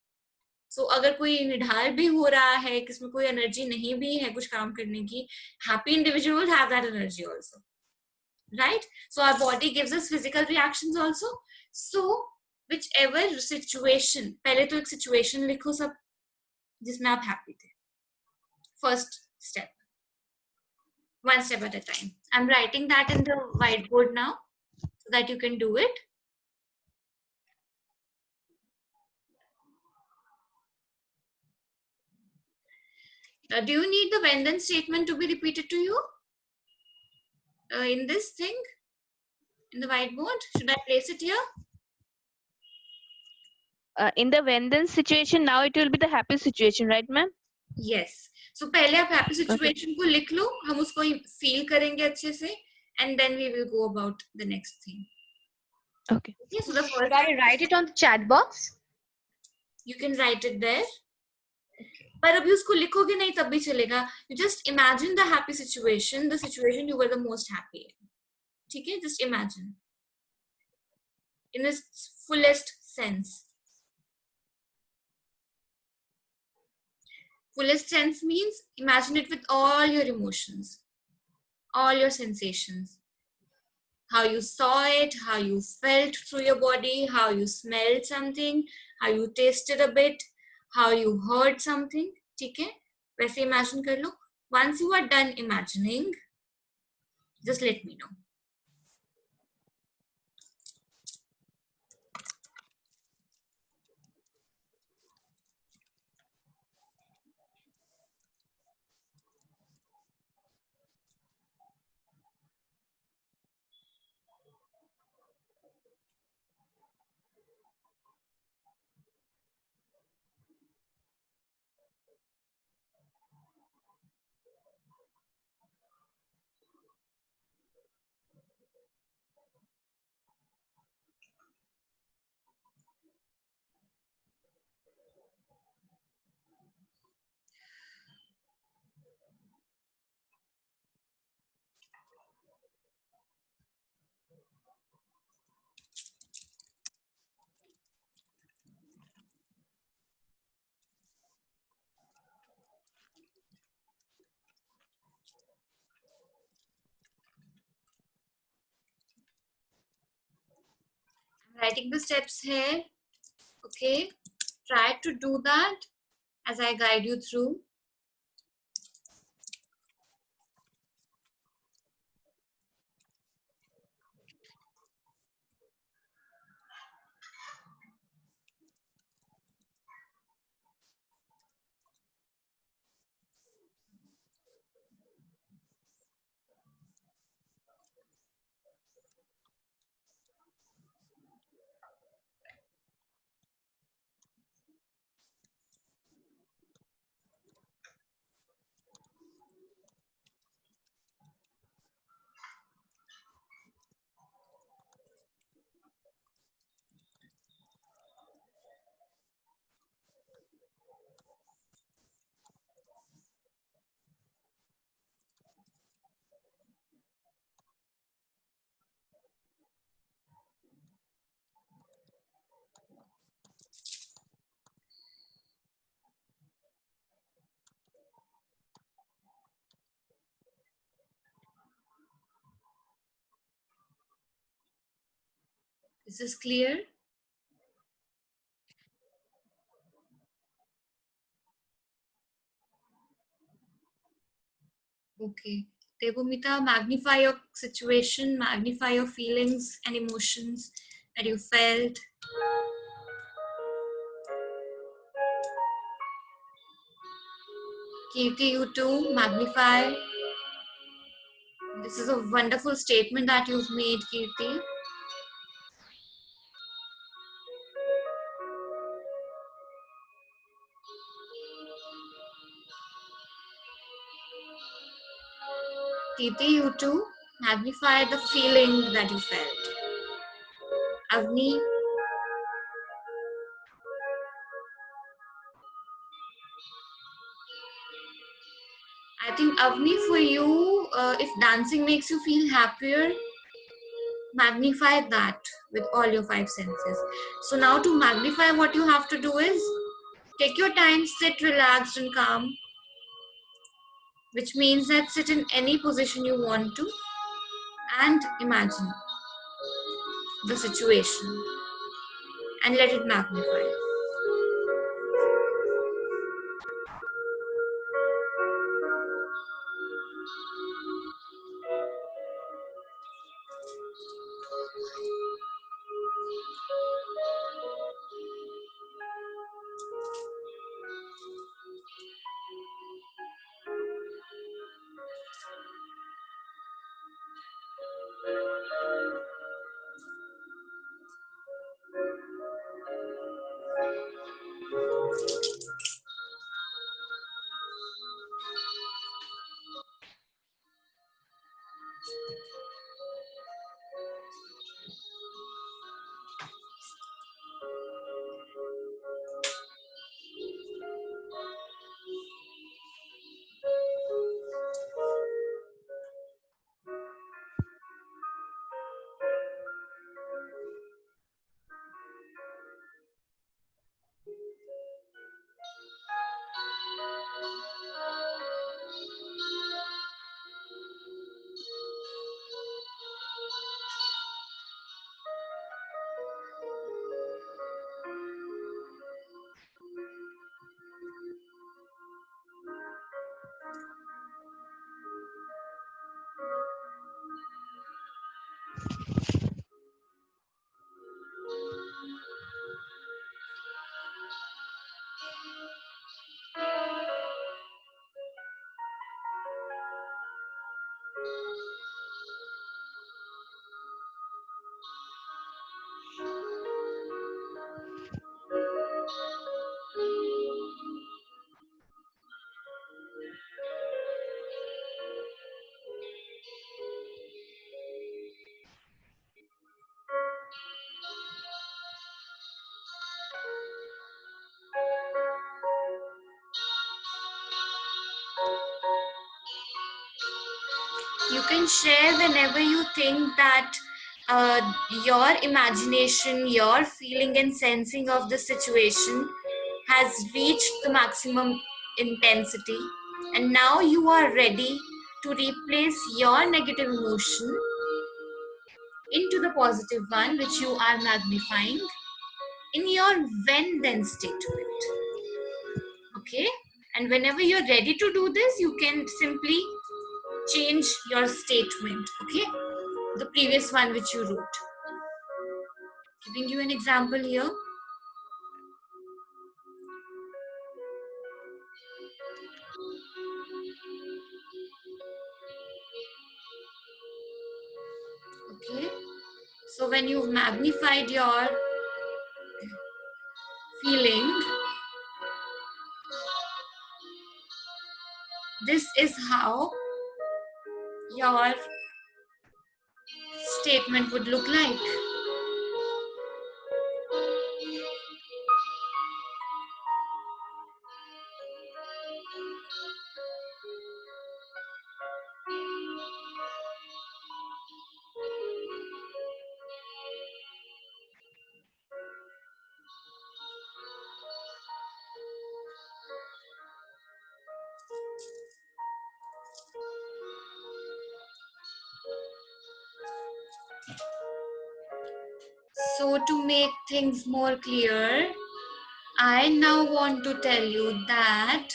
So अगर कोई निढाल भी हो रहा है, किसमें कोई energy नहीं भी है कुछ काम करने की, happy individuals have that energy also, right? So our body gives us physical reactions also. So whichever situation, पहले तो एक situation लिखो सब जिसमें आप happy थे. First step, one step at a time. I'm writing that in the whiteboard now so that you can do it. Do you need the when then statement to be repeated to you in this thing, in the whiteboard? Should I place it here? In the when then situation, now it will be the happy situation, right, ma'am? Yes. So पहले आप happy situation को लिख लो, हम उसको feel करेंगे अच्छे से, and then we will go about the next thing. Okay. Okay, so the first, Should I write it on the chat box? you can write it there. पर अभी उसको लिखोगे नहीं तब भी चलेगा. You just imagine the happy situation, the situation you were the most happy in. ठीक है, just imagine in its fullest sense. Fullest sense means imagine it with all your emotions, all your sensations. How you saw it, how you felt through your body, how you smelled something, how you tasted a bit, how you heard something. ठीक है, वैसे imagine कर लो. Once you are done imagining, just let me know. I'm writing the steps here. Okay, try to do that as I guide you through. Is this clear? Okay. Debumita, magnify your situation, magnify your feelings and emotions that you felt. Kirti, you too, magnify. This is a wonderful statement that you've made, Kirti. Kirti, you too, magnify the feeling that you felt. Avni, I think Avni, for you, if dancing makes you feel happier, magnify that with all your five senses. So now to magnify, what you have to do is take your time, sit relaxed and calm, which means that sit in any position you want to and imagine the situation and let it magnify. You can share whenever you think that your imagination, your feeling and sensing of the situation has reached the maximum intensity, and now you are ready to replace your negative emotion into the positive one, which you are magnifying in your when then statement. Okay, and whenever you're ready to do this, you can simply change your statement. Okay, the previous one which you wrote. Giving you an example here. Okay, so when you've magnified your feeling, this is how your statement would look like. So to make things more clear, I now want to tell you that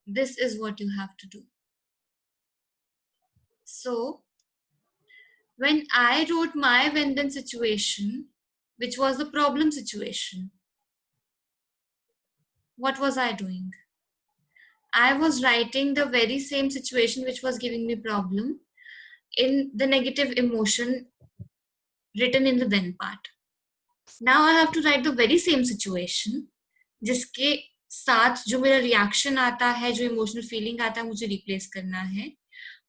this is what you have to do. So when I wrote my when then situation, which was the problem situation, what was I doing? I was writing the very same situation which was giving me problem in the negative emotion written in the then part. Now I have to write the very same situation जिसके साथ जो मेरा reaction आता है, जो emotional feeling आता है, मुझे रिप्लेस करना है.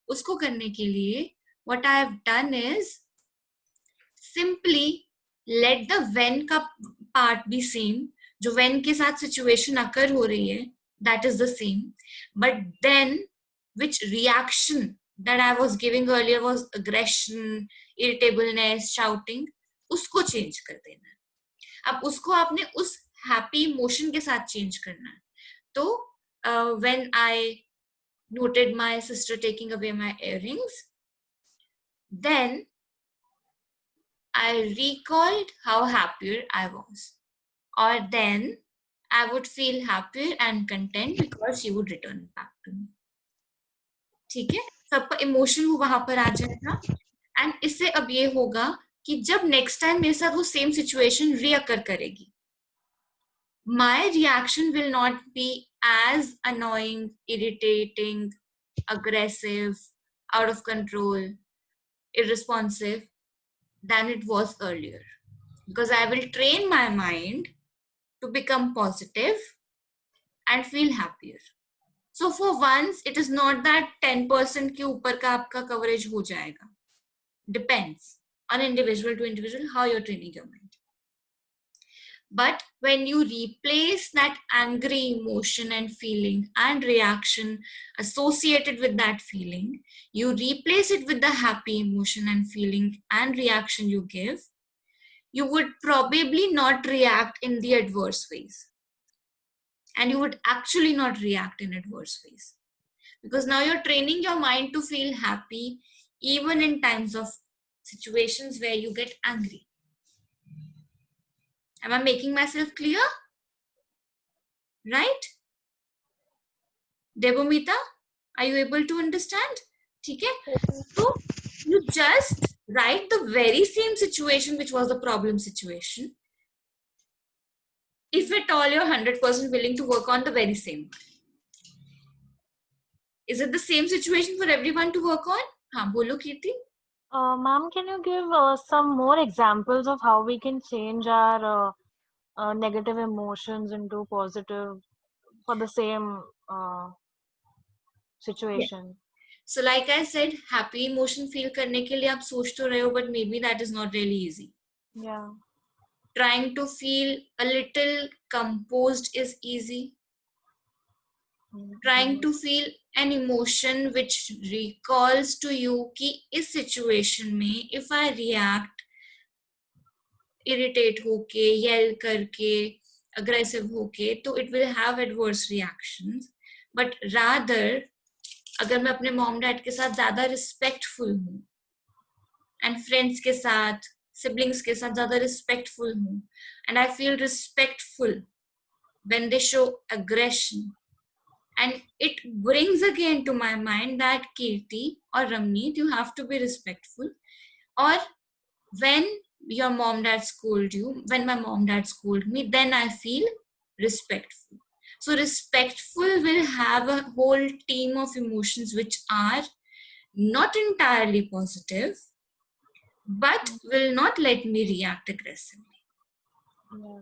उसको करने के लिए what I have done is simply let the when का part be same. जो when के साथ situation occur हो रही है, that is the same. But then which reaction that I was giving earlier was aggression, irritableness, shouting, उसको change कर देना है. अब उसको आपने उस happy emotion के साथ change करना है. तो when I noted my sister taking away my earrings, then I recalled how happier I was. Or then I would feel happier and content because she would return back to me. ठीक है, सबका emotion वो वहां पर आ जाएगा. And इससे अब ये होगा कि जब नेक्स्ट टाइम मेरे साथ वो सेम सिचुएशन रीअकर करेगी, my reaction will not be as annoying, irritating, aggressive, out of control, irresponsive than it was earlier. Because I will train my mind to become positive and feel happier. So for once, it is not that 10% के ऊपर का आपका coverage हो जाएगा. Depends on individual to individual how you're training your mind. But when you replace that angry emotion and feeling and reaction associated with that feeling, you replace it with the happy emotion and feeling and reaction you give, you would probably not react in the adverse ways. And you would actually not react in adverse ways. Because now you're training your mind to feel happy even in times of situations where you get angry. Am I making myself clear? Right? Debomita, are you able to understand? Okay? So you just write the very same situation which was the problem situation. If at all you're 100% willing to work on the very same one. Is it the same situation for everyone to work on? Haan, bolo Kirti. Ma'am, can you give some more examples of how we can change our negative emotions into positive for the same situation? So like I said, happy emotion feel करने के लिए आप सोच तो रहे हो, but maybe that is not really easy. Yeah. Trying to feel a little composed is easy. trying to feel an emotion which recalls to you कि इस situation में if I react irritate होके yell करके aggressive होके तो it will have adverse reactions, but rather अगर मैं अपने mom dad के साथ ज़्यादा respectful हूँ and friends के साथ siblings के साथ ज़्यादा respectful हूँ and I feel respectful when they show aggression, and it brings again to my mind that Kirti or Ramneet, you have to be respectful. Or when your mom dad scold you, when my mom dad scold me, then I feel respectful. So respectful will have a whole team of emotions which are not entirely positive, but will not let me react aggressively. Yeah.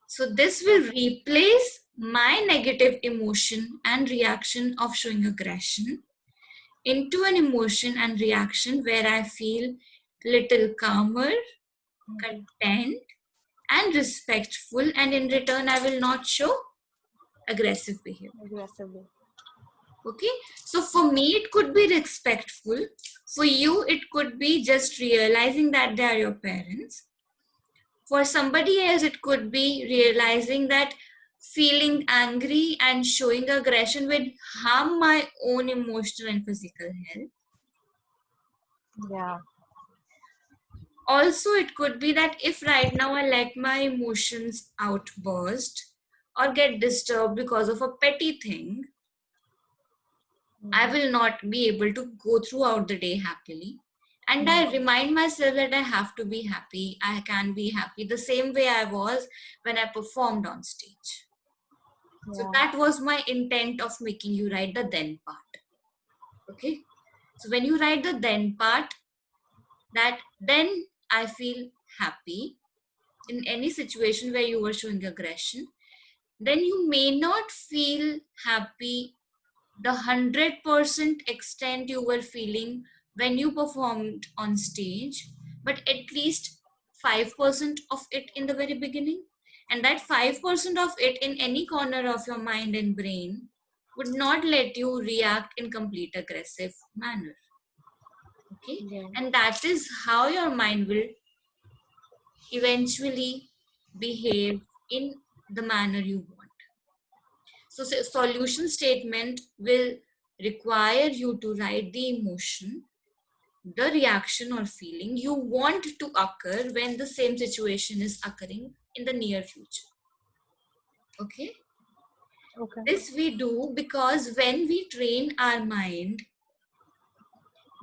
So this will replace my negative emotion and reaction of showing aggression into an emotion and reaction where I feel little calmer, content, and respectful, and in return I will not show aggressive behavior. Aggressively. Okay, so for me it could be respectful, for you it could be just realizing that they are your parents. For somebody else, it could be realizing that feeling angry and showing aggression will harm my own emotional and physical health. Yeah. Also, it could be that if right now I let my emotions outburst or get disturbed because of a petty thing, I will not be able to go throughout the day happily. And I remind myself that I have to be happy. I can be happy the same way I was when I performed on stage. So Yeah. that was my intent of making you write the then part. Okay. So when you write the then part, that then I feel happy in any situation where you were showing aggression, then you may not feel happy the 100% extent you were feeling when you performed on stage, but at least 5% of it in the very beginning. And that 5% of it in any corner of your mind and brain would not let you react in complete aggressive manner. Okay? Yeah. And that is how your mind will eventually behave in the manner you want. So solution statement will require you to write the emotion, the reaction or feeling you want to occur when the same situation is occurring in the near future. Okay? Okay. This we do because when we train our mind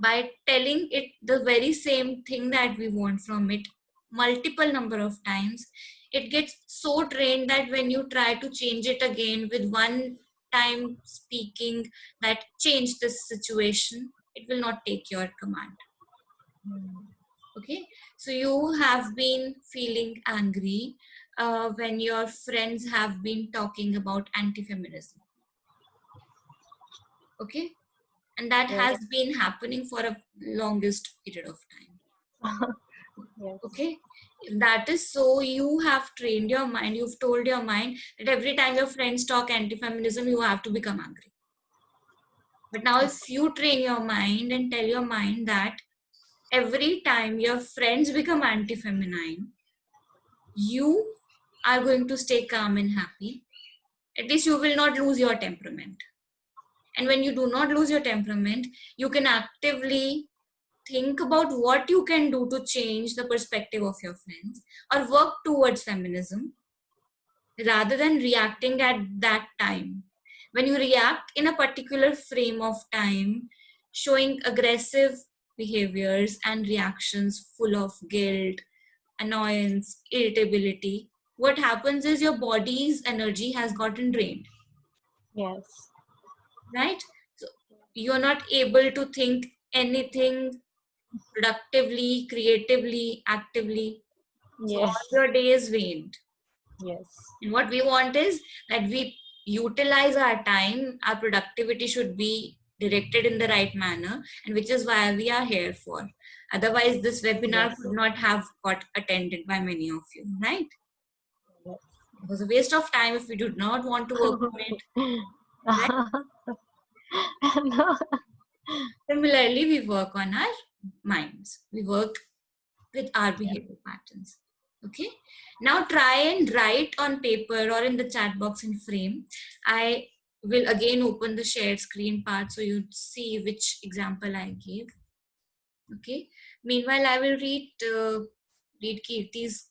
by telling it the very same thing that we want from it multiple number of times, it gets so trained that when you try to change it again with one time speaking that change this situation, it will not take your command. Okay, so you have been feeling angry when your friends have been talking about anti-feminism. Okay, and that has been happening for a longest period of time. Yes. Okay, if that is so, you have trained your mind, you've told your mind that every time your friends talk anti-feminism, you have to become angry. But now if you train your mind and tell your mind that every time your friends become anti-feminine, you are going to stay calm and happy, at least you will not lose your temperament. And when you do not lose your temperament, you can actively think about what you can do to change the perspective of your friends or work towards feminism rather than reacting at that time. When you react in a particular frame of time, showing aggressive behaviors and reactions full of guilt, annoyance, irritability, what happens is your body's energy has gotten drained, Yes. right? So you're not able to think anything productively, creatively, actively. So Yes. all your day is waned. Yes. And what we want is that we utilize our time, our productivity should be directed in the right manner, and which is why we are here for. Otherwise, this webinar Yes. could not have got attended by many of you, right? Yes. It was a waste of time if we did not want to work on it. Right? No. Similarly, we work on our minds. We work with our behavior patterns. Okay. Now try and write on paper or in the chat box in frame. I will again open the shared screen part so you see which example I gave. Okay. Meanwhile, I will read Kirti's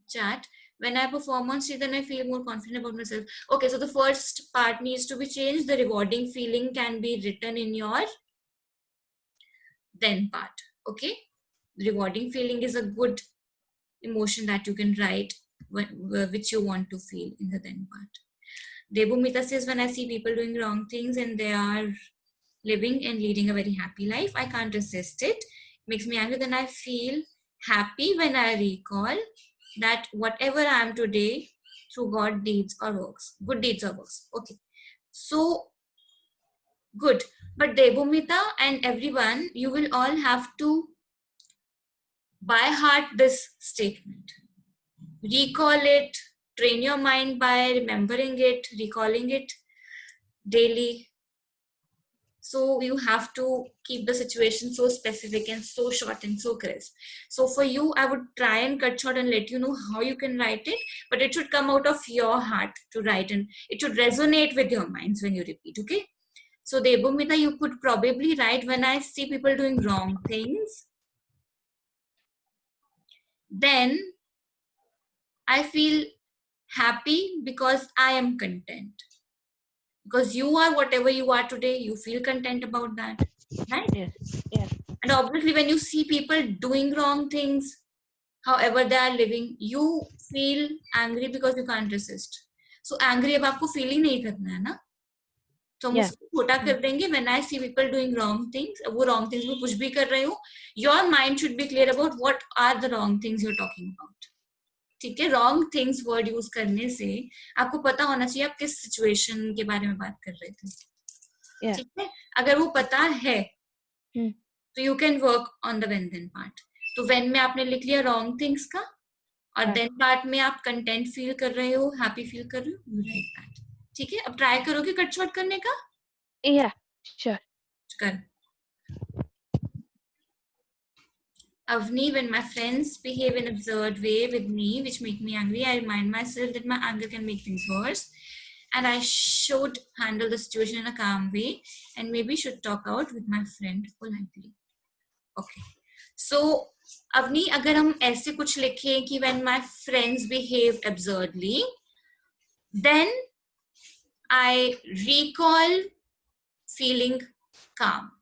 chat. When I perform on stage, then I feel more confident about myself. Okay, so the first part needs to be changed. The rewarding feeling can be written in your then part. Okay, rewarding feeling is a good emotion that you can write which you want to feel in the then part. Debumita says, when I see people doing wrong things and they are living and leading a very happy life, I can't resist it. Makes me angry. Then I feel happy when I recall that whatever I am today through good deeds or works. Okay. So good. But Debumita and everyone, you will all have to by heart this statement. Recall it, train your mind by remembering it, recalling it daily. So you have to keep the situation so specific and so short and so crisp. So for you, I would try and cut short and let you know how you can write it, but it should come out of your heart to write, and it should resonate with your minds when you repeat, okay? So Debumita, you could probably write, when I see people doing wrong things, then I feel happy because I am content. Because you are whatever you are today, you feel content about that, right? Yes. Yes. And obviously, when you see people doing wrong things, however they are living, you feel angry because you can't resist. So angry अब आपको feel ही नहीं करना है ना, तो हम Yeah. उसको छोटा कर देंगे. When I see people doing wrong things, वो wrong things में कुछ भी कर रहे हो, your mind should be clear about what are the wrong things you're talking about. ठीक है, रॉन्ग थिंग्स वर्ड यूज करने से आपको पता होना चाहिए आप किस सिचुएशन के बारे में बात कर रहे थे. Yeah. ठीक है, अगर वो पता है Hmm. तो you can work on the vein then part. तो वेन में आपने लिख लिया रॉन्ग थिंग्स का, और हाँ. देन पार्ट में आप कंटेंट फील कर रहे हो, हैप्पी फील कर रहे हो, यू राइट दैट. ठीक है, अब ट्राई करोगे कट शॉर्ट करने का? Yeah. Sure. कर. Avni, when my friends behave in absurd way with me, which make me angry, I remind myself that my anger can make things worse, and I should handle the situation in a calm way, and maybe should talk out with my friend politely. Okay. So, Avni, अगर हम ऐसे कुछ लिखें कि when my friends behave absurdly, then I recall feeling calm.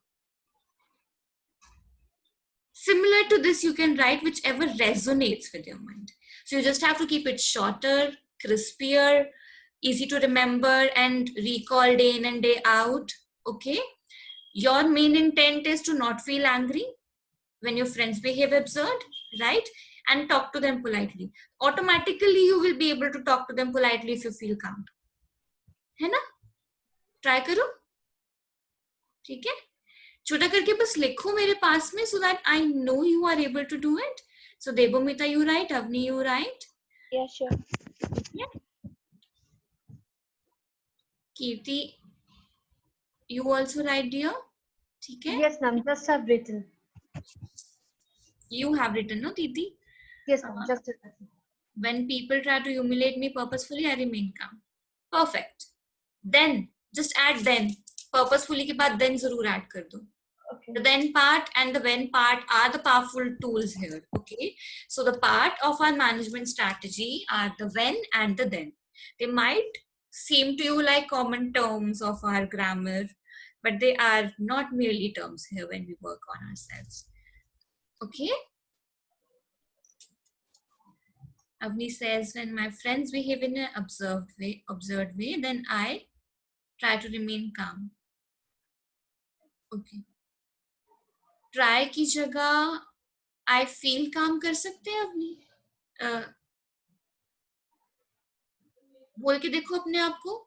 Similar to this, you can write whichever resonates with your mind. So you just have to keep it shorter, crispier, easy to remember, and recall day in and day out. Okay? Your main intent is to not feel angry when your friends behave absurd, right? And talk to them politely. Automatically, you will be able to talk to them politely if you feel calm. है ना? Try करो. ठीक है? छोटा करके बस लिखो मेरे पास में, so that I know you are able to do it. So Debumita, you write. Avni, you write. Yeah. Sure. Yeah. Kirti, you also write, dear. ठीक है? Yes, ma'am. Just have written. You have written, no, Titi? Yes, ma'am. Just have written. When people try to humiliate me purposefully, I remain calm. Perfect. Then, just add then. Purposefully के बाद then जरूर add कर दो. Okay. The then part and the when part are the powerful tools here. Okay. So the part of our management strategy are the when and the then. They might seem to you like common terms of our grammar, but they are not merely terms here when we work on ourselves. Okay. Avni says, when my friends behave in an observed way, then I try to remain calm. Okay. Try की जगह I feel calm कर सकते हैं अपनी बोल के देखो अपने आप को.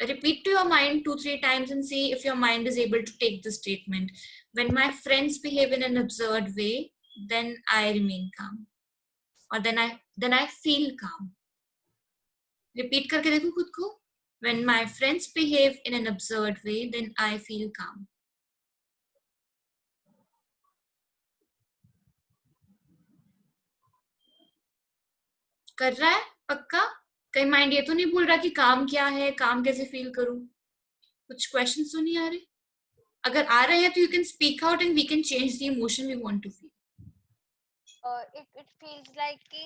Repeat to your mind 2-3 times and see if your mind is able to take the statement. When my friends behave in an absurd way, then I remain calm, or then I feel calm. Repeat करके देखो खुद को. When my friends behave in an absurd way, then I feel calm. कर रहा है पक्का? कहीं mind ये तो नहीं बोल रहा कि काम क्या है, काम कैसे फील करूं? कुछ क्वेश्चंस तो नहीं आ रहे? अगर आ रहे हैं तो you can speak out and we can change the emotion we want to feel. It feels like कि,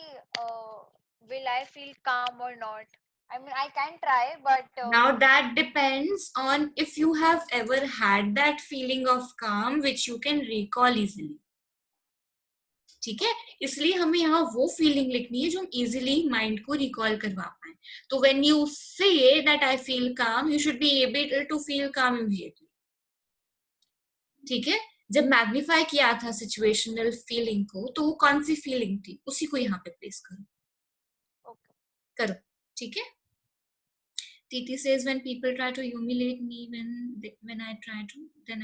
will I feel calm or not? I mean, I can try, but Now that depends on if you have ever had that feeling of calm which you can recall easily. ठीक है, इसलिए हमें यहाँ वो feeling लिखनी है जो हम इजीली माइंड को रिकॉल करवा पाए. तो when you say that I feel calm, you should be able to feel calm immediately. ठीक है, जब मैग्नीफाई किया था सिचुएशनल फीलिंग को, तो वो कौन सी फीलिंग थी, उसी को यहाँ पे प्लेस करो. okay. करो. ठीक है. Titi says when people try to humiliate me, when I try to, then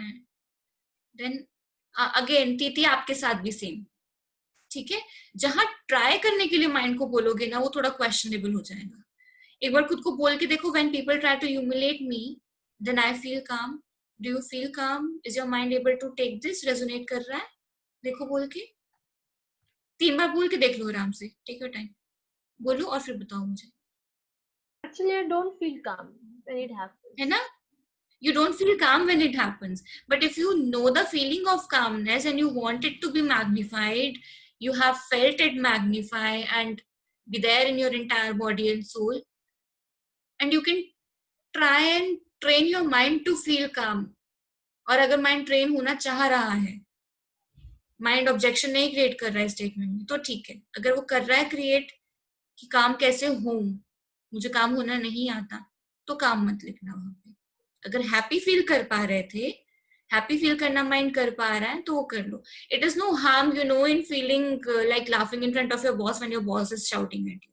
again Titi आपके साथ भी सेम. ठीक है, जहां ट्राई करने के लिए माइंड को बोलोगे ना, वो थोड़ा क्वेश्चनेबल हो जाएगा. एक बार खुद को बोल के देखो, when people try to humiliate me, then I feel calm. Do you feel calm? Is your mind able to take this? Resonate कर रहा है? देखो बोल के 3 बार बोल के देख लो आराम से. Take your time. बोलो और फिर बताओ मुझे. Actually, I don't feel calm when it happens. है ना? You don't feel calm when it happens. But if you know the feeling of calmness and you want it to be magnified, you have felt it magnify and be there in your entire body and soul, and you can try and train your mind to feel calm. और अगर mind train होना चाह रहा है, mind objection नहीं create कर रहा है स्टेटमेंट में, तो ठीक है. अगर वो कर रहा है क्रिएट कि काम कैसे हो, मुझे काम होना नहीं आता, तो काम मत लिखना वहां पे. अगर हैप्पी फील कर पा रहे थे, हैप्पी फील करना माइंड कर पा रहा है, तो वो कर लो. It is no harm you know in feeling like laughing in front of your boss when your boss is shouting at you.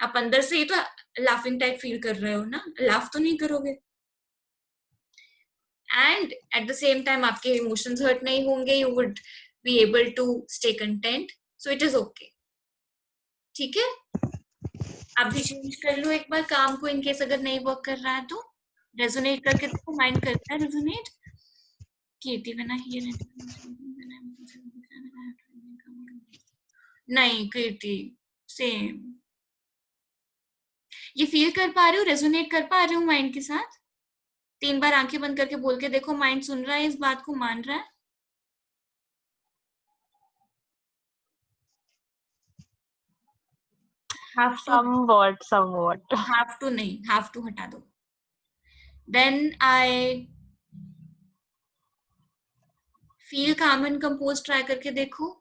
आप अंदर से ही तो लाफिंग टाइप फील कर रहे हो ना, लाफ तो नहीं करोगे. And at the same time आपके इमोशंस हर्ट नहीं होंगे, you would be able to stay content. So it is okay. ठीक है, आप भी चेंज कर लो एक बार काम को, इन केस अगर नहीं वर्क कर रहा है तो. रेजोनेट करके देखो, माइंड करता है resonate. Kirti when I hear it, नहीं कीर्ति सेम. ये फील कर पा रहे हो, रेजोनेट कर पा रहे हो माइंड के साथ. 3 बार आंखें बंद करके बोल के देखो, माइंड सुन रहा है, इस बात को मान रहा है. have to somewhat have to नहीं, have to हटा दो. then I feel calm and composed try करके देखो.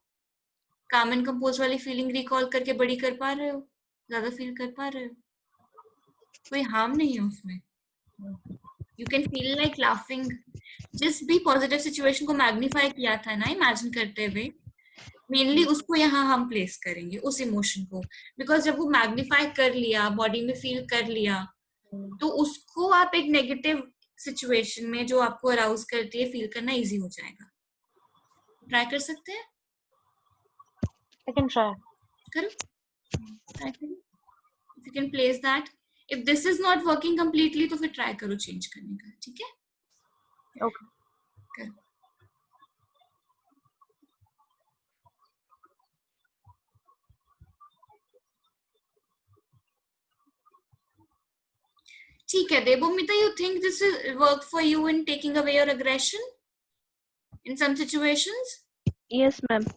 काम एंड कंपोज वाली फीलिंग रिकॉल करके बड़ी कर पा रहे हो, ज्यादा फील कर पा रहे हो, कोई हार्म नहीं है उसमें. You can feel like laughing. जिस भी पॉजिटिव सिचुएशन को मैग्नीफाई किया था ना इमेजिन करते हुए, मेनली उसको यहाँ हम प्लेस करेंगे, उस इमोशन को. बिकॉज जब वो मैग्नीफाई कर लिया, बॉडी में फील कर लिया, तो उसको आप एक नेगेटिव सिचुएशन में जो आपको अराउज करती है फील करना इजी हो जाएगा. ट्राई कर सकते हैं. I can try. करो, ट्राई करो. If you can place that. If this is not working completely, तो फिर ट्राई करो चेंज करने का. ठीक है. Okay. करो. ठीक है देवमिता, you think this will work for you in taking away your aggression in some situations? Yes, ma'am.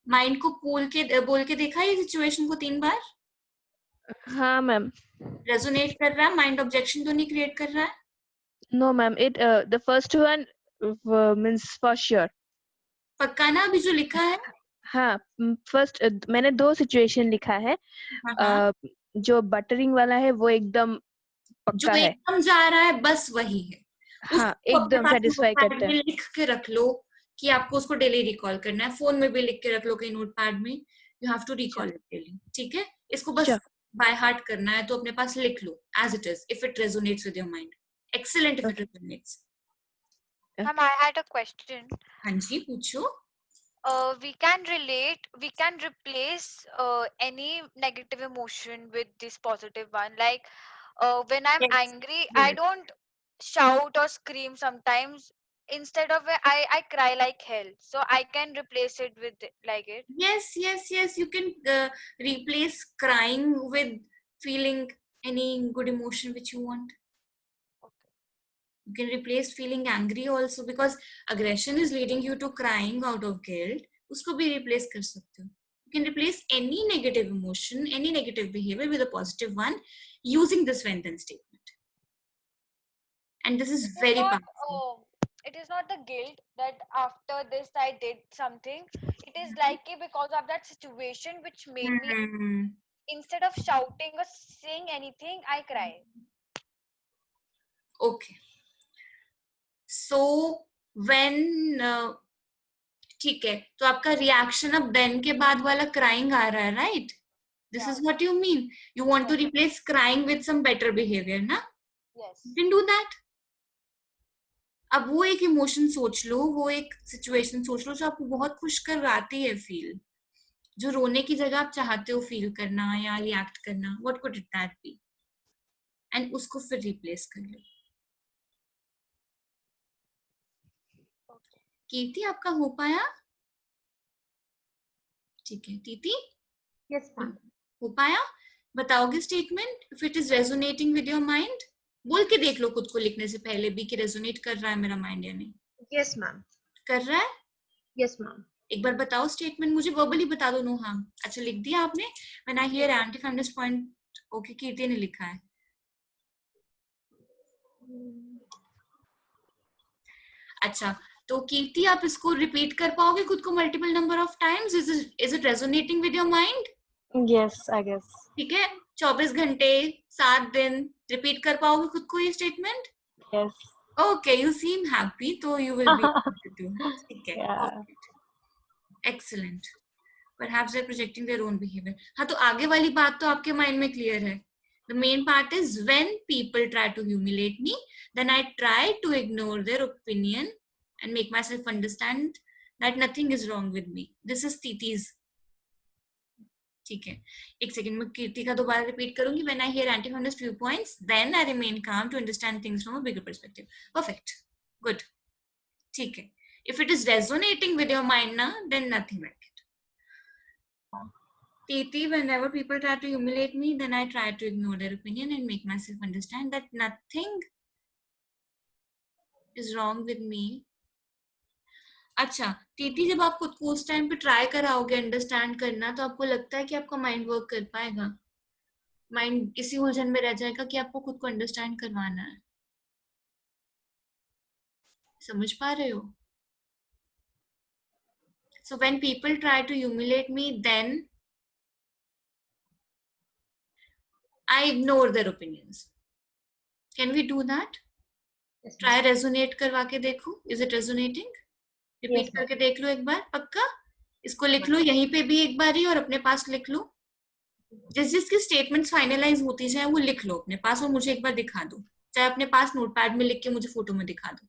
Mind को बोल के देखा ये सिचुएशन को 3 बार. हाँ मैम. रेजोनेट कर रहा है, माइंड ऑब्जेक्शन तो नहीं क्रिएट कर रहा है. No ma'am, it the first one means for sure. पक्का ना अभी जो लिखा है? हाँ, फर्स्ट मैंने 2 सिचुएशन लिखा है. हाँ. जो बटरिंग वाला है वो एकदम जो पक्का है. एकदम जा रहा है बस वही है. हाँ, एकदम सेटिस्फाई करता है. लिख के रख लो कि आपको उसको डेली रिकॉल करना है. फोन में भी लिख के रख लो कहीं नोटपैड में. You have to recall it daily. ठीक है, इसको बस बाय हार्ट करना है, तो अपने पास लिख लो as it is, if it resonates with your mind. Excellent if it resonates. Ma'am, I had a question. हाँ जी पूछो. we can replace any negative emotion with this positive one. Like when I'm Yes. angry, I Yes. don't shout or scream sometimes. Instead of it, I cry like hell. So I can replace it with like it. Yes, yes, yes. You can replace crying with feeling any good emotion which you want. Okay. You can replace feeling angry also, because aggression is leading you to crying out of guilt. उसको भी replace कर सकते हो. You can replace any negative emotion, any negative behavior with a positive one using this when then statement. And this is It is very not powerful. it is not the guilt that after this I did something. It is like because of that situation which made me, Hmm. instead of shouting or saying anything, I cry. Okay. So when ठीक है, तो आपका reaction अब then के बाद वाला crying आ रहा है, right? This Yeah. Is what you mean. You want to Yes. Replace crying with some better behaviour ना? You Yes. Can do that. अब वो एक इमोशन सोच लो, वो एक सिचुएशन सोच लो जो आपको बहुत खुश करवाती है फील, जो रोने की जगह आप चाहते हो फील करना या रिएक्ट करना. What could it that be? And उसको फिर रिप्लेस कर लो. Okay. कीर्ति, आपका हो पाया? ठीक है. तीती, Yes, ma'am. हो पाया? बताओगे statement? If it is resonating with your mind, बोल के देख लो खुद को लिखने से पहले भी कि रेजोनेट कर रहा है मेरा माइंड या नहीं. Yes, ma'am. कर रहा है? Yes, ma'am. एक बार बताओ स्टेटमेंट, मुझे वर्बली बता दो. No harm. अच्छा, लिख दिया आपने? When I hear anti feminist point. Okay, Kirti ने लिखा है. अच्छा, तो कीर्ति आप इसको रिपीट कर पाओगे खुद को multiple number of times? Is it resonating with your mind? Yes, I guess. ठीक है. 24 घंटे 7 दिन रिपीट कर पाओगे खुद को ये statement? Yes. Okay, you seem happy, तो you will be able to. ठीक है. Yeah. Excellent. Perhaps they're projecting their own behavior. हाँ, तो आगे वाली बात तो आपके माइंड में क्लियर है. The main part is when people try to humiliate me, then I try to ignore their opinion and make myself understand that nothing is wrong with me. This is Titi's. ठीक है. एक second में कीर्ति का दोबारा repeat करूंगी. When I hear anti-feminist viewpoints, then I remain calm to understand things from a bigger perspective. Perfect. Good. ठीक है. If it is resonating with your mind na, then nothing like it. Titi, whenever people try to humiliate me, then I try to ignore their opinion and make myself understand that nothing is wrong with me. अच्छा, TT, जब आप खुद को उस time पे try कराओगे understand करना, तो आपको लगता है कि आपका माइंड वर्क कर पाएगा? माइंड इसी उलझन में रह जाएगा कि आपको खुद को अंडरस्टैंड करवाना है. समझ पा रहे हो? So when people try to humiliate me, then I ignore their opinions. Can we do that? Yes, Try ma'am. resonate करवा के देखो. Is it resonating? Repeat Yes, ma'am. करके देख लो एक बार, पक्का. इसको लिख लो यहीं पे भी एक बार ही और अपने पास लिख लो. जिस जिसकी स्टेटमेंट्स फाइनलाइज होती जाए वो लिख लो अपने पास और मुझे एक बार दिखा दो. चाहे अपने पास नोटपैड में लिख के मुझे फोटो में दिखा दो.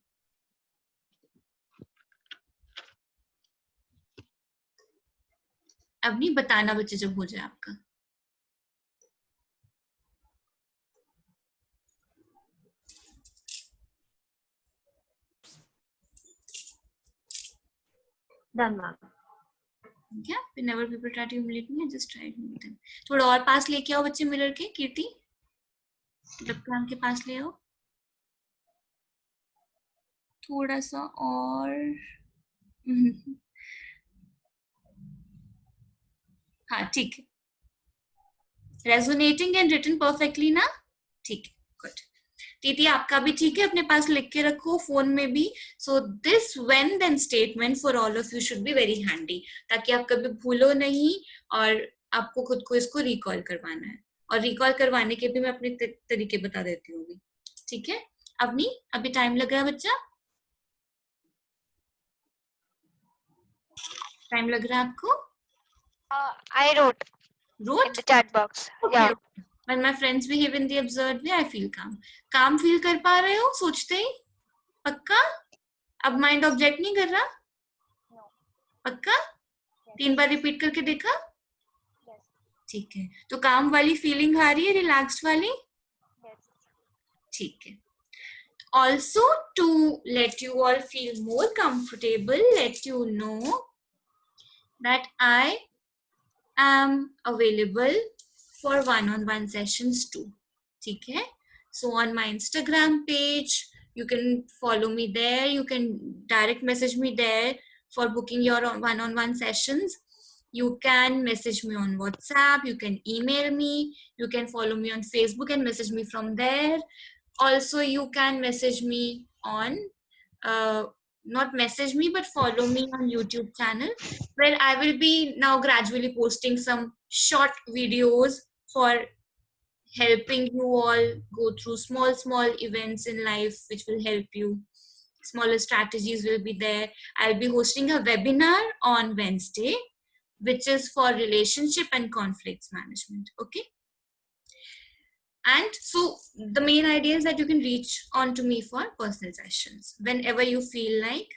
अब नहीं बताना बच्चे जब हो जाए आपका. Done, ma'am. क्या? whenever people try to humiliate me, I just try to humiliate them. थोड़ा और पास लेके आओ बच्चे मिरर के. कीर्ति, डॉक्टर के पास ले आओ थोड़ा सा और. हाँ, ठीक है. रेजोनेटिंग एंड रिटन परफेक्टली ना? ठीक है. गुड. टीटी, आपका भी ठीक है, अपने पास लिख के रखो फोन में भी. So this when then statement for all of you should be very handy, ताकि आप कभी भूलो नहीं और आपको खुद को इसको रिकॉल करवाना है. और रिकॉल करवाने के भी मैं अपने तरीके बता देती हूँ. ठीक है. अवनी, अभी टाइम लग रहा है बच्चा? टाइम लग रहा है आपको? I wrote in wrote? the chat box. Yeah. When my friends behave in the absurd way, I feel calm. काम फील कर पा रहे हो सोचते ही? पक्का? अब माइंड ऑब्जेक्ट नहीं कर रहा? No. पक्का? 3 बार रिपीट करके देखा? Yes. ठीक है. तो काम वाली फीलिंग आ रही है, रिलैक्स्ड वाली? Yes. ठीक है. Also, to let you all feel more comfortable, let you know that I am available for one-on-one sessions too. ठीक है? So on my Instagram page, you can follow me there. You can direct message me there for booking your one-on-one sessions. You can message me on WhatsApp. You can email me. You can follow me on Facebook and message me from there. Also, you can message me on, not message me, but follow me on YouTube channel, where I will be now gradually posting some short videos for helping you all go through small events in life which will help you. Smaller strategies will be there. I'll be hosting a webinar on Wednesday, which is for relationship and conflicts management. Okay. And so the main idea is that you can reach on to me for personal sessions whenever you feel like,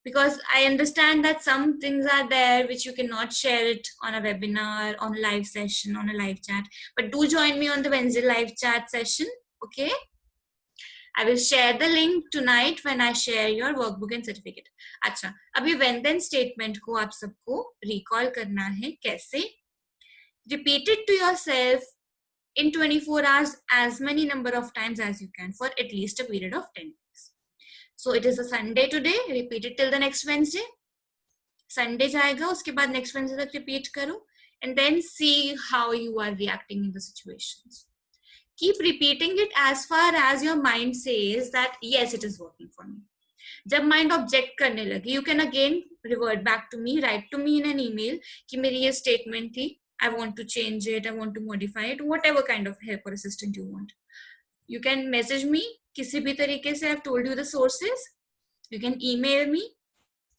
because I understand that some things are there which you cannot share it on a webinar, on a live session, on a live chat. But do join me on the Wednesday live chat session, okay? I will share the link tonight when I share your workbook and certificate. अच्छा, अभी when then statement को आप सबको recall करना है कैसे? Repeat it to yourself in 24 hours as many number of times as you can for at least a period of 10 days. So it is a Sunday today. Repeat it till the next Wednesday. Sunday जाएगा, उसके बाद next Wednesday तक repeat करो, and then see how you are reacting in the situations. Keep repeating it as far as your mind says that yes, it is working for me. जब mind object करने लगे, you can again revert back to me, write to me in an email कि मेरी ये statement थी, I want to change it, I want to modify it, whatever kind of help or assistance you want. You can message me किसी भी तरीके से. I've told you the sources. You can email me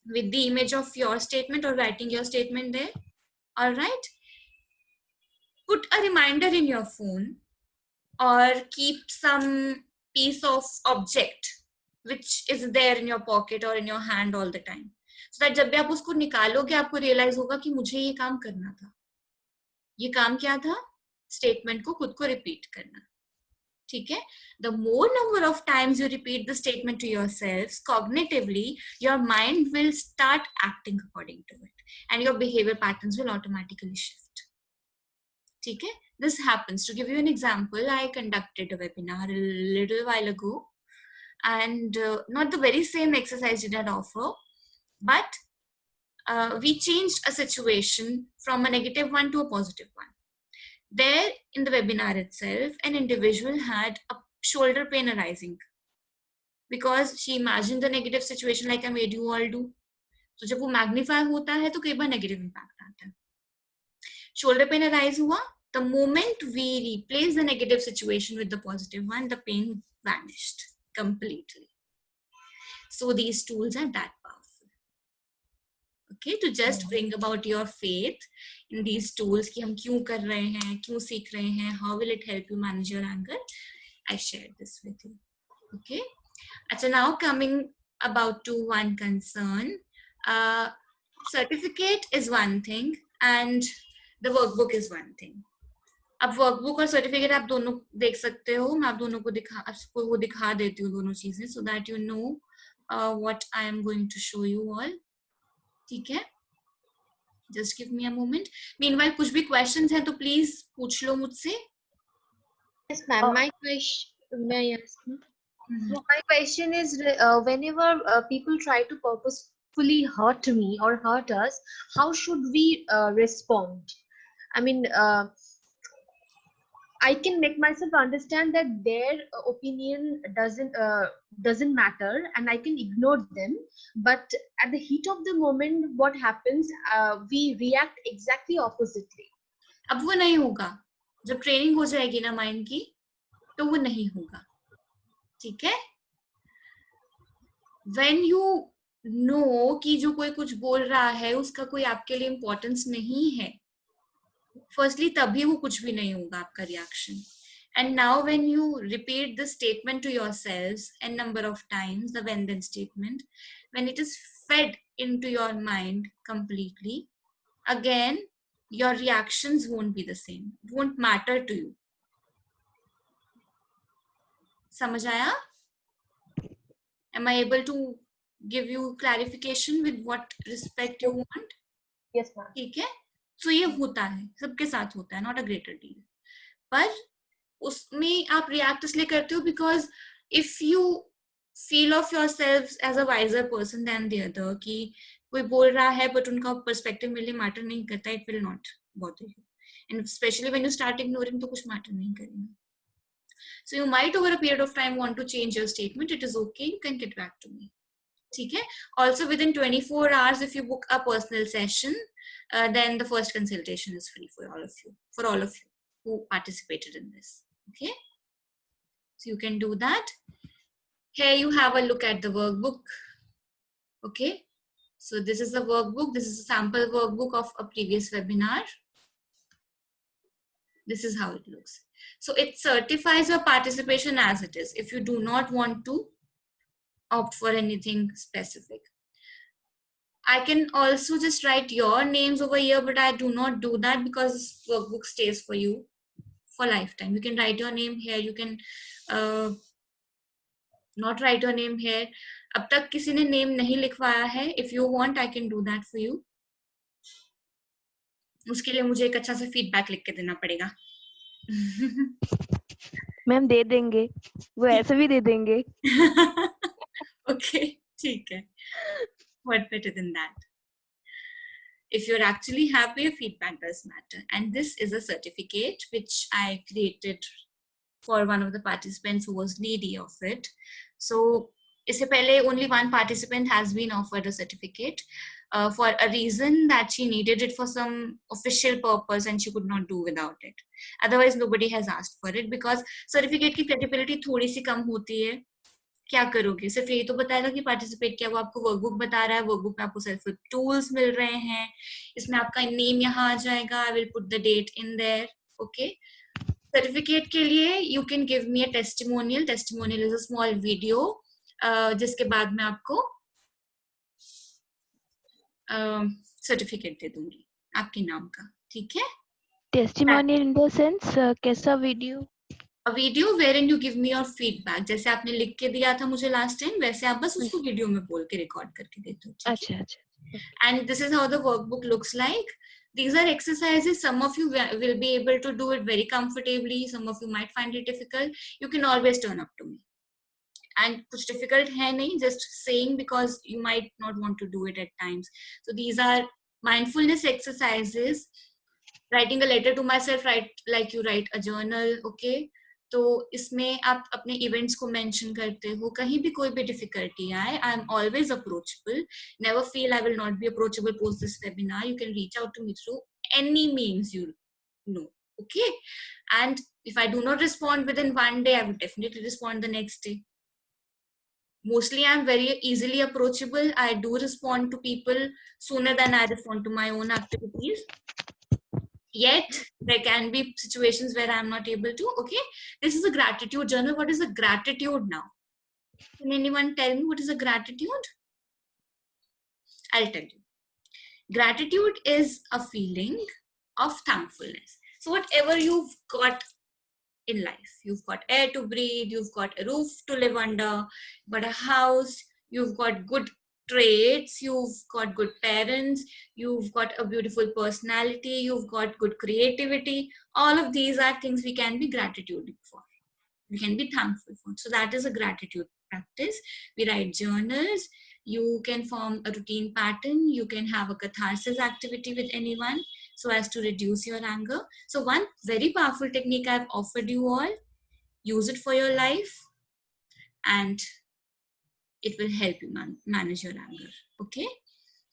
with the image of your statement or writing your statement there. All right. Put a reminder in your phone or keep some piece of object which is there in your pocket or in your hand all the time, so that जब भी आप उसको निकालोगे आपको realize होगा कि मुझे ये काम करना था. ये काम क्या था? Statement को खुद को repeat करना. ठीक है? The more number of times you repeat the statement to yourselves cognitively, your mind will start acting according to it, and your behavior patterns will automatically shift. ठीक है? This happens. To give you an example, I conducted a webinar a little while ago, and not the very same exercise did I offer, but we changed a situation from a negative one to a positive one. There in the webinar itself, an individual had a shoulder pain arising because she imagined the negative situation like I made you all do. So जब वो magnify होता है तो कई बार negative impact आता है. Shoulder pain arise हुआ. The moment we replace the negative situation with the positive one, the pain vanished completely. So these tools are that powerful. Okay, to just bring about your faith in these tools कि हम क्यों कर रहे हैं, क्यों सीख रहे हैं, how will it help you manage your anger? I shared this with you. Okay. So now coming about to one concern. Certificate is one thing and the workbook is one thing. अब workbook और certificate आप दोनों देख सकते हो. मैं आप दोनों को आपको वो दिखा देती हूँ दोनों चीजें, so that you know what I am going to show you all. ठीक है? Just give me a moment. Meanwhile, कुछ भी questions हैं तो please पूछ लो मुझसे. Yes, ma'am. My question, may I ask? My question is, whenever people try to purposefully hurt me or hurt us, how should we respond? I mean, I can make myself understand that their opinion doesn't matter, and I can ignore them. But at the heat of the moment, what happens? We react exactly oppositely. अब वो नहीं होगा. जब training हो जाएगी ना mind की तो वो नहीं होगा. ठीक है? When you know कि जो कोई कुछ बोल रहा है उसका कोई आपके लिए इम्पोर्टेंस नहीं है, फर्स्टली तभी वो कुछ भी नहीं होगा आपका reaction. And now when you repeat the statement to yourselves n number of times, the when then statement, when it is fed into your mind completely, again, your reactions won't be the same, won't matter to you. समझ आया? Am I able to give you clarification with what respect you want? Yes, ma'am. ठीक है? So ये होता है, सबके साथ होता है, not a greater deal. पर उसमें आप react इसलिए करते हो because if you feel of yourselves as a wiser person than the other, कि कोई बोल रहा है but उनका perspective मेरे लिए matter नहीं करता, it will not bother you. And especially when you start ignoring, तो कुछ matter नहीं करेगा. So you might over a period of time want to change your statement. It is okay. You can get back to me. Okay. Also within 24 hours, if you book a personal session, then the first consultation is free for all of you who participated in this. Okay. So you can do that. Here you have a look at the workbook. Okay. So this is the workbook. This is a sample workbook of a previous webinar. This is how it looks. So it certifies your participation as it is. If you do not want to opt for anything specific, I can also just write your names over here, but I do not do that because this workbook stays for you for lifetime. You can write your name here. You can not write your name here. अब तक किसी ने name नहीं लिखवाया है. If you want, I can do that for you. उसके लिए मुझे एक अच्छा सा feedback लिख के देना पड़ेगा. मैम दे देंगे, वो ऐसे भी दे देंगे. Okay, ठीक है. What better than that? If you're actually happy, feedback does matter. And this is a certificate which I created for one of the participants who was needy of it. So, इससे पहले only one participant has been offered a certificate for a reason that she needed it for some official purpose and she could not do without it. Otherwise, nobody has asked for it because certificate की credibility थोड़ी सी कम होती है. क्या करोगे? सिर्फ यही तो बताएगा कि पार्टिसिपेट किया. वो आपको वर्कबुक बता रहा है, वर्कबुक में आपको सेल्फ हेल्प टूल्स मिल रहे हैं, इसमें आपका नेम यहाँ आ जाएगा. I will put the date in there. Okay. Certificate के लिए you can give me a testimonial. Testimonial is a small video जिसके बाद मैं आपको सर्टिफिकेट दे दूंगी आपके नाम का. ठीक है? टेस्टिमोनियल इन द सेंस कैसा video? A video wherein you give me your feedback. जैसे आपने लिख के दिया था मुझे last time, वैसे आप बस उसको वीडियो में बोल के रिकॉर्ड करके देते हो. अच्छा अच्छा. And this is how the workbook looks like. These are exercises. Some of you will be able to do it very comfortably. Some of you might find it difficult. You can always turn up to me. And कुछ difficult है नहीं, just saying because you might not want to do it at times. So these are mindfulness exercises. Writing a letter to myself, like you write a journal. Okay. तो इसमें आप अपने events को mention करते हो. कहीं भी कोई भी डिफिकल्टी आए, I am always approachable. Never feel I will not be approachable post this webinar. You can reach out to me through any means you know. Okay. And if I do not respond within one day, I would definitely respond the next day. Mostly I'm very easily approachable. I do respond to people sooner than I respond to my own activities. Yet there can be situations where I'm not able to. Okay, this is a gratitude journal. What is a gratitude now? Can anyone tell me what is a gratitude? I'll tell you. Gratitude is a feeling of thankfulness. So whatever you've got in life, you've got air to breathe, you've got a roof to live under, you've got a house, you've got good traits, you've got good parents, you've got a beautiful personality, you've got good creativity. All of these are things we can be gratitude for. We can be thankful for. So that is a gratitude practice. We write journals. You can form a routine pattern. You can have a catharsis activity with anyone so as to reduce your anger. So one very powerful technique I've offered you all. Use it for your life and it will help you manage your anger. Okay?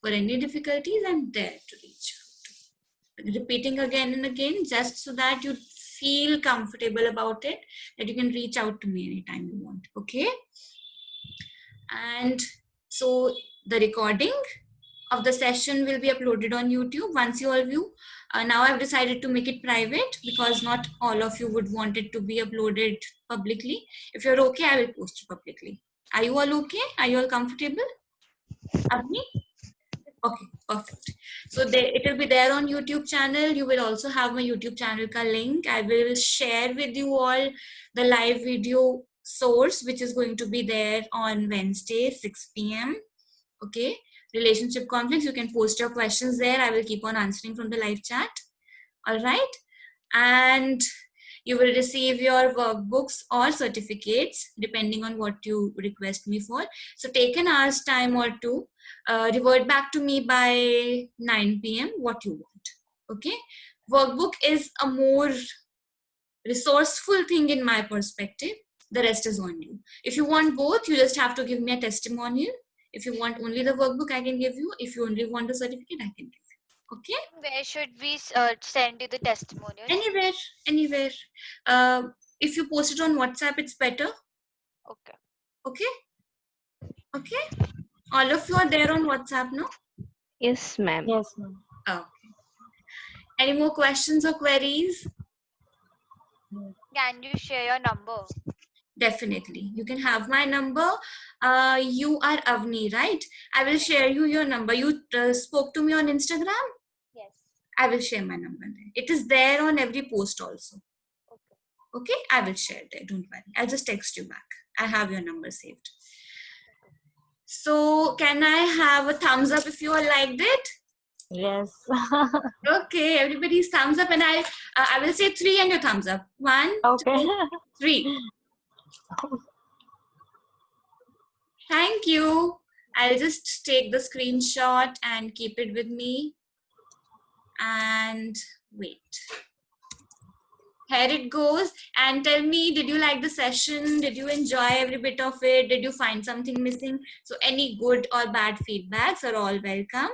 For any difficulties, I'm there to reach out. Repeating again and again, just so that you feel comfortable about it, that you can reach out to me anytime you want. Okay? And so the recording of the session will be uploaded on YouTube once you all view. Now I've decided to make it private because not all of you would want it to be uploaded publicly. If you're okay, I will post it publicly. Are you all okay? Are you all comfortable? Avni? Okay, perfect. So there, it will be there on YouTube channel. You will also have my YouTube channel ka link. I will share with you all the live video source, which is going to be there on Wednesday, 6 p.m. Okay, relationship conflicts. You can post your questions there. I will keep on answering from the live chat. All right, and you will receive your workbooks or certificates depending on what you request me for. So take an hour's time or two, revert back to me by 9 p.m. what you want. Okay, workbook is a more resourceful thing in my perspective. The rest is on you. If you want both, you just have to give me a testimonial. If you want only the workbook, I can give you. If you only want the certificate, I can give you. Okay, Where should we send you the testimonial? anywhere. uh, if you post it on WhatsApp, it's better. Okay. Okay, all of you are there on WhatsApp, no? Yes, ma'am. Yes, ma'am. Oh. Any more questions or queries? Can you share your number? Definitely, you can have my number. You are Avni, right? I will Yes. share you your number. You spoke to me on Instagram. Yes. I will share my number there. It is there on every post also. Okay. Okay, I will share there. Don't worry. I'll just text you back. I have your number saved. So, can I have a thumbs up if you all liked it? Yes. Okay, everybody's thumbs up, and I will say 3 and your thumbs up. 1, Okay. 2, 3. Thank you. I'll just take the screenshot and keep it with me. And wait. Here it goes. And tell me, did you like the session? Did you enjoy every bit of it? Did you find something missing? So any good or bad feedbacks are all welcome.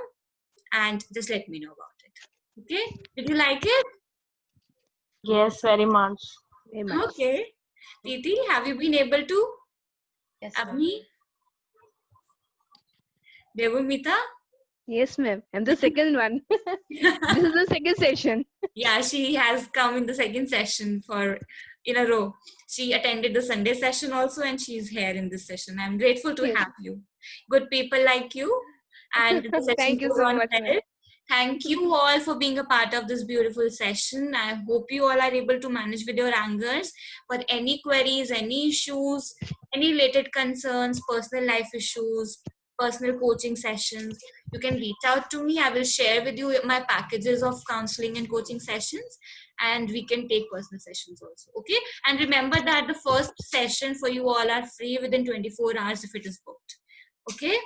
And just let me know about it. Okay? Did you like it? Yes, very much. Very much. Okay. Titi, have you been able to? Yes, ma'am. Avni? Devamita? Yes, ma'am. I'm the second one. This is the second session. Yeah, she has come in the second session for in a row. She attended the Sunday session also, and she's here in this session. I'm grateful to Yes. have you. Good people like you, and the session Thank you goes so on much, ma'am. well. Thank you all for being a part of this beautiful session. I hope you all are able to manage with your angers. For any queries, any issues, any related concerns, personal life issues, personal coaching sessions, you can reach out to me. I will share with you my packages of counseling and coaching sessions, and we can take personal sessions also. Okay, and remember that the first session for you all are free within 24 hours if it is booked. Okay,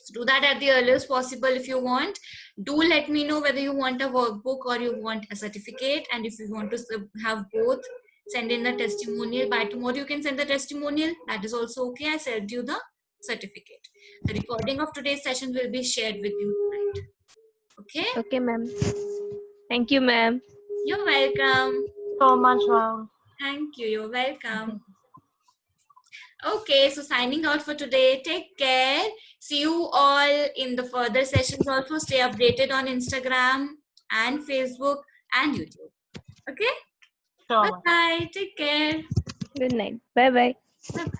so do that at the earliest possible if you want. Do let me know whether you want a workbook or you want a certificate, and if you want to have both, send in the testimonial. By tomorrow you can send the testimonial, that is also okay. I sent you the certificate. The recording of today's session will be shared with you tonight. Okay, Okay, ma'am. Thank you, ma'am. you're welcome. So much, ma'am. Thank you, you're welcome. Okay, so signing out for today. Take care. See you all in the further sessions. Also, stay updated on Instagram and Facebook and YouTube. Okay, Sure, bye ma'am. bye. Take care. Good night. Bye bye. Bye bye.